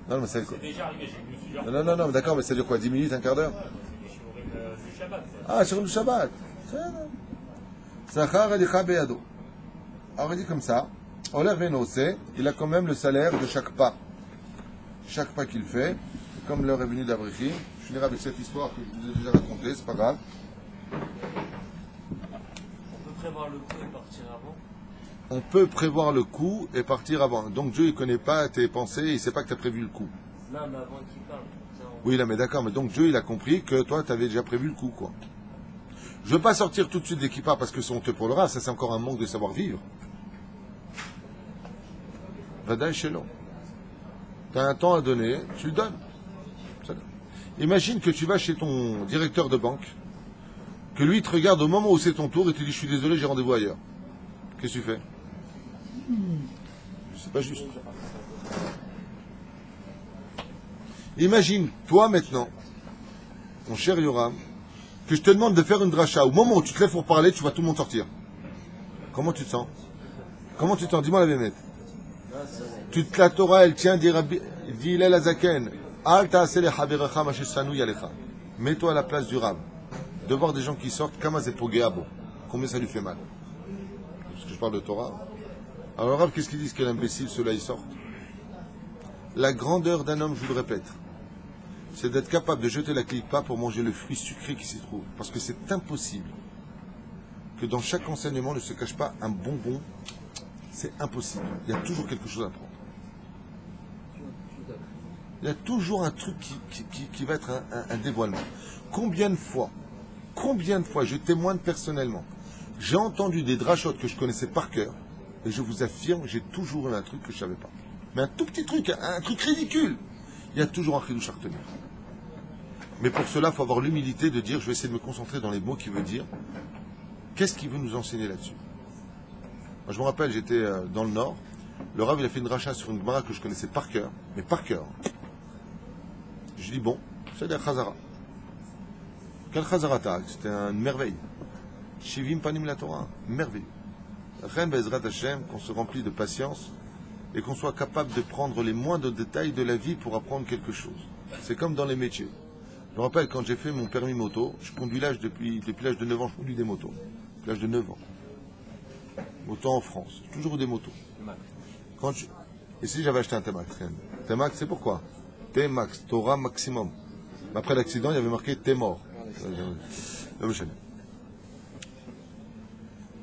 Non, mais c'est déjà arrivé, j'ai vu. Non, d'accord, mais ça dure quoi? 10 minutes, un quart d'heure? Ah, sur le Shabbat. Sachar Elicha Beyado. Alors, il dit comme ça. Oler Venose, il a quand même le salaire de chaque pas. Chaque pas qu'il fait, comme l'heure est venue d'Avrechim, je finirai avec cette histoire que je vous ai déjà racontée, c'est pas grave. Prévoir le coup et partir avant. On peut prévoir le coup et partir avant. Donc Dieu, il ne connaît pas tes pensées, il ne sait pas que tu as prévu le coup. Non, mais avant qu'il parle. Oui, là, mais d'accord, mais donc Dieu, il a compris que toi, tu avais déjà prévu le coup, quoi. Je ne veux pas sortir tout de suite des kippas parce que c'est honteux pour le rat, ça c'est encore un manque de savoir-vivre. Vadaï Shelom. Tu as un temps à donner, tu le donnes. Imagine que tu vas chez ton directeur de banque, que lui, il te regarde au moment où c'est ton tour et te dit, je suis désolé, j'ai rendez-vous ailleurs. Qu'est-ce que tu fais? C'est pas juste. Imagine, toi maintenant, mon cher Yoram, que je te demande de faire une dracha. Au moment où tu te lèves pour parler, tu vois tout le monde sortir. Comment tu te sens? Comment tu te sens? Dis-moi la vérité. La Torah, elle tient, dit Hillel Azaken, Al ta'aseh lechaverecha ma shesanu yalecha. Mets-toi à la place du Rav. De voir des gens qui sortent, Kamaz et Pogeabo. Combien ça lui fait mal? Parce que je parle de Torah. Alors, le Rav, qu'est-ce qu'il dit? Quel imbécile, ceux-là, ils sortent. La grandeur d'un homme, je vous le répète, c'est d'être capable de jeter la clique-pas pour manger le fruit sucré qui s'y trouve. Parce que c'est impossible que dans chaque enseignement ne se cache pas un bonbon. C'est impossible. Il y a toujours quelque chose à prendre. Il y a toujours un truc qui va être un dévoilement. Combien de fois, je témoigne personnellement, j'ai entendu des drachotes que je connaissais par cœur, Et je vous affirme, j'ai toujours eu un truc que je ne savais pas. Mais un tout petit truc, un truc ridicule. Il y a toujours un chidouche à retenir. Mais pour cela, il faut avoir l'humilité de dire, je vais essayer de me concentrer dans les mots qu'il veut dire. Qu'est-ce qu'il veut nous enseigner là-dessus? Moi, je me rappelle, j'étais dans le Nord. Le Rav, il a fait une racha sur une Gemara que je connaissais par cœur. Mais par cœur. Je dis, bon, c'est la Chazara. Quel Chazara t'as? C'était une merveille. Shivim panim la Torah. Merveille. Chen Bezrat Hashem, qu'on se remplit de patience et qu'on soit capable de prendre les moindres détails de la vie pour apprendre quelque chose. C'est comme dans les métiers. Je me rappelle quand j'ai fait mon permis moto, je conduis l'âge depuis l'âge de 9 ans, je conduis des motos. Depuis l'âge de 9 ans. Moto en France. J'ai toujours eu des motos. Et si j'avais acheté un T-Max, T-Max, c'est pourquoi? T-Max, Torah maximum. Mais après l'accident, il y avait marqué T-mort.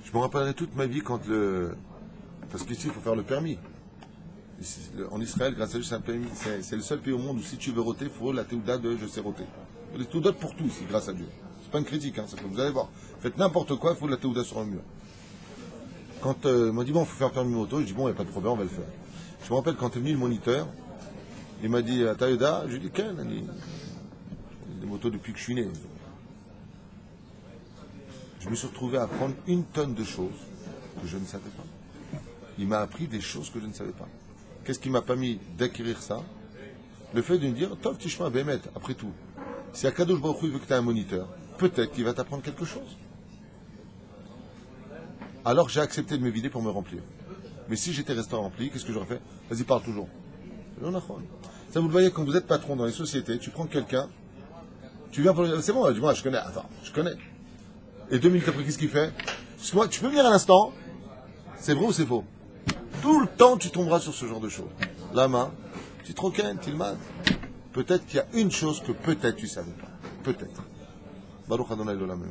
Je me rappellerai toute ma vie quand parce qu'ici, il faut faire le permis. Ici, en Israël, grâce à Dieu, c'est le seul pays au monde où si tu veux roter, il faut la théouda de je sais roter. Il y a des théoudas pour tout ici, grâce à Dieu. C'est pas une critique, hein, vous allez voir. Faites n'importe quoi, il faut la théouda sur un mur. Quand il m'a dit, bon, il faut faire permis moto, je dis, bon, il n'y a pas de problème, on va le faire. Je me rappelle quand est venu le moniteur, il m'a dit, Taïda, je lui ai dit, quel? Il dit, des motos depuis que je suis né. Je me suis retrouvé à apprendre 1 tonne de choses que je ne savais pas. Il m'a appris des choses que je ne savais pas. Qu'est-ce qui m'a permis d'acquérir ça? Le fait de me dire, Tov Tishma Bémet, après tout, si Akadosh Baruch Hu veut que tu aies un moniteur, peut-être qu'il va t'apprendre quelque chose. Alors j'ai accepté de me vider pour me remplir. Mais si j'étais resté rempli, qu'est-ce que j'aurais fait? Vas-y, parle toujours. Ça, vous le voyez, quand vous êtes patron dans les sociétés, tu prends quelqu'un, tu viens pour... C'est bon, dis-moi, je connais. Attends, je connais. Et 2 minutes après, qu'est-ce qu'il fait? Excuse-moi, tu peux venir à l'instant? C'est vrai ou c'est faux? Tout le temps, tu tomberas sur ce genre de choses. La main, tu te troquines, tu le mates. Peut-être qu'il y a une chose que peut-être tu savais pas. Peut-être. Baruch Adonai Olam.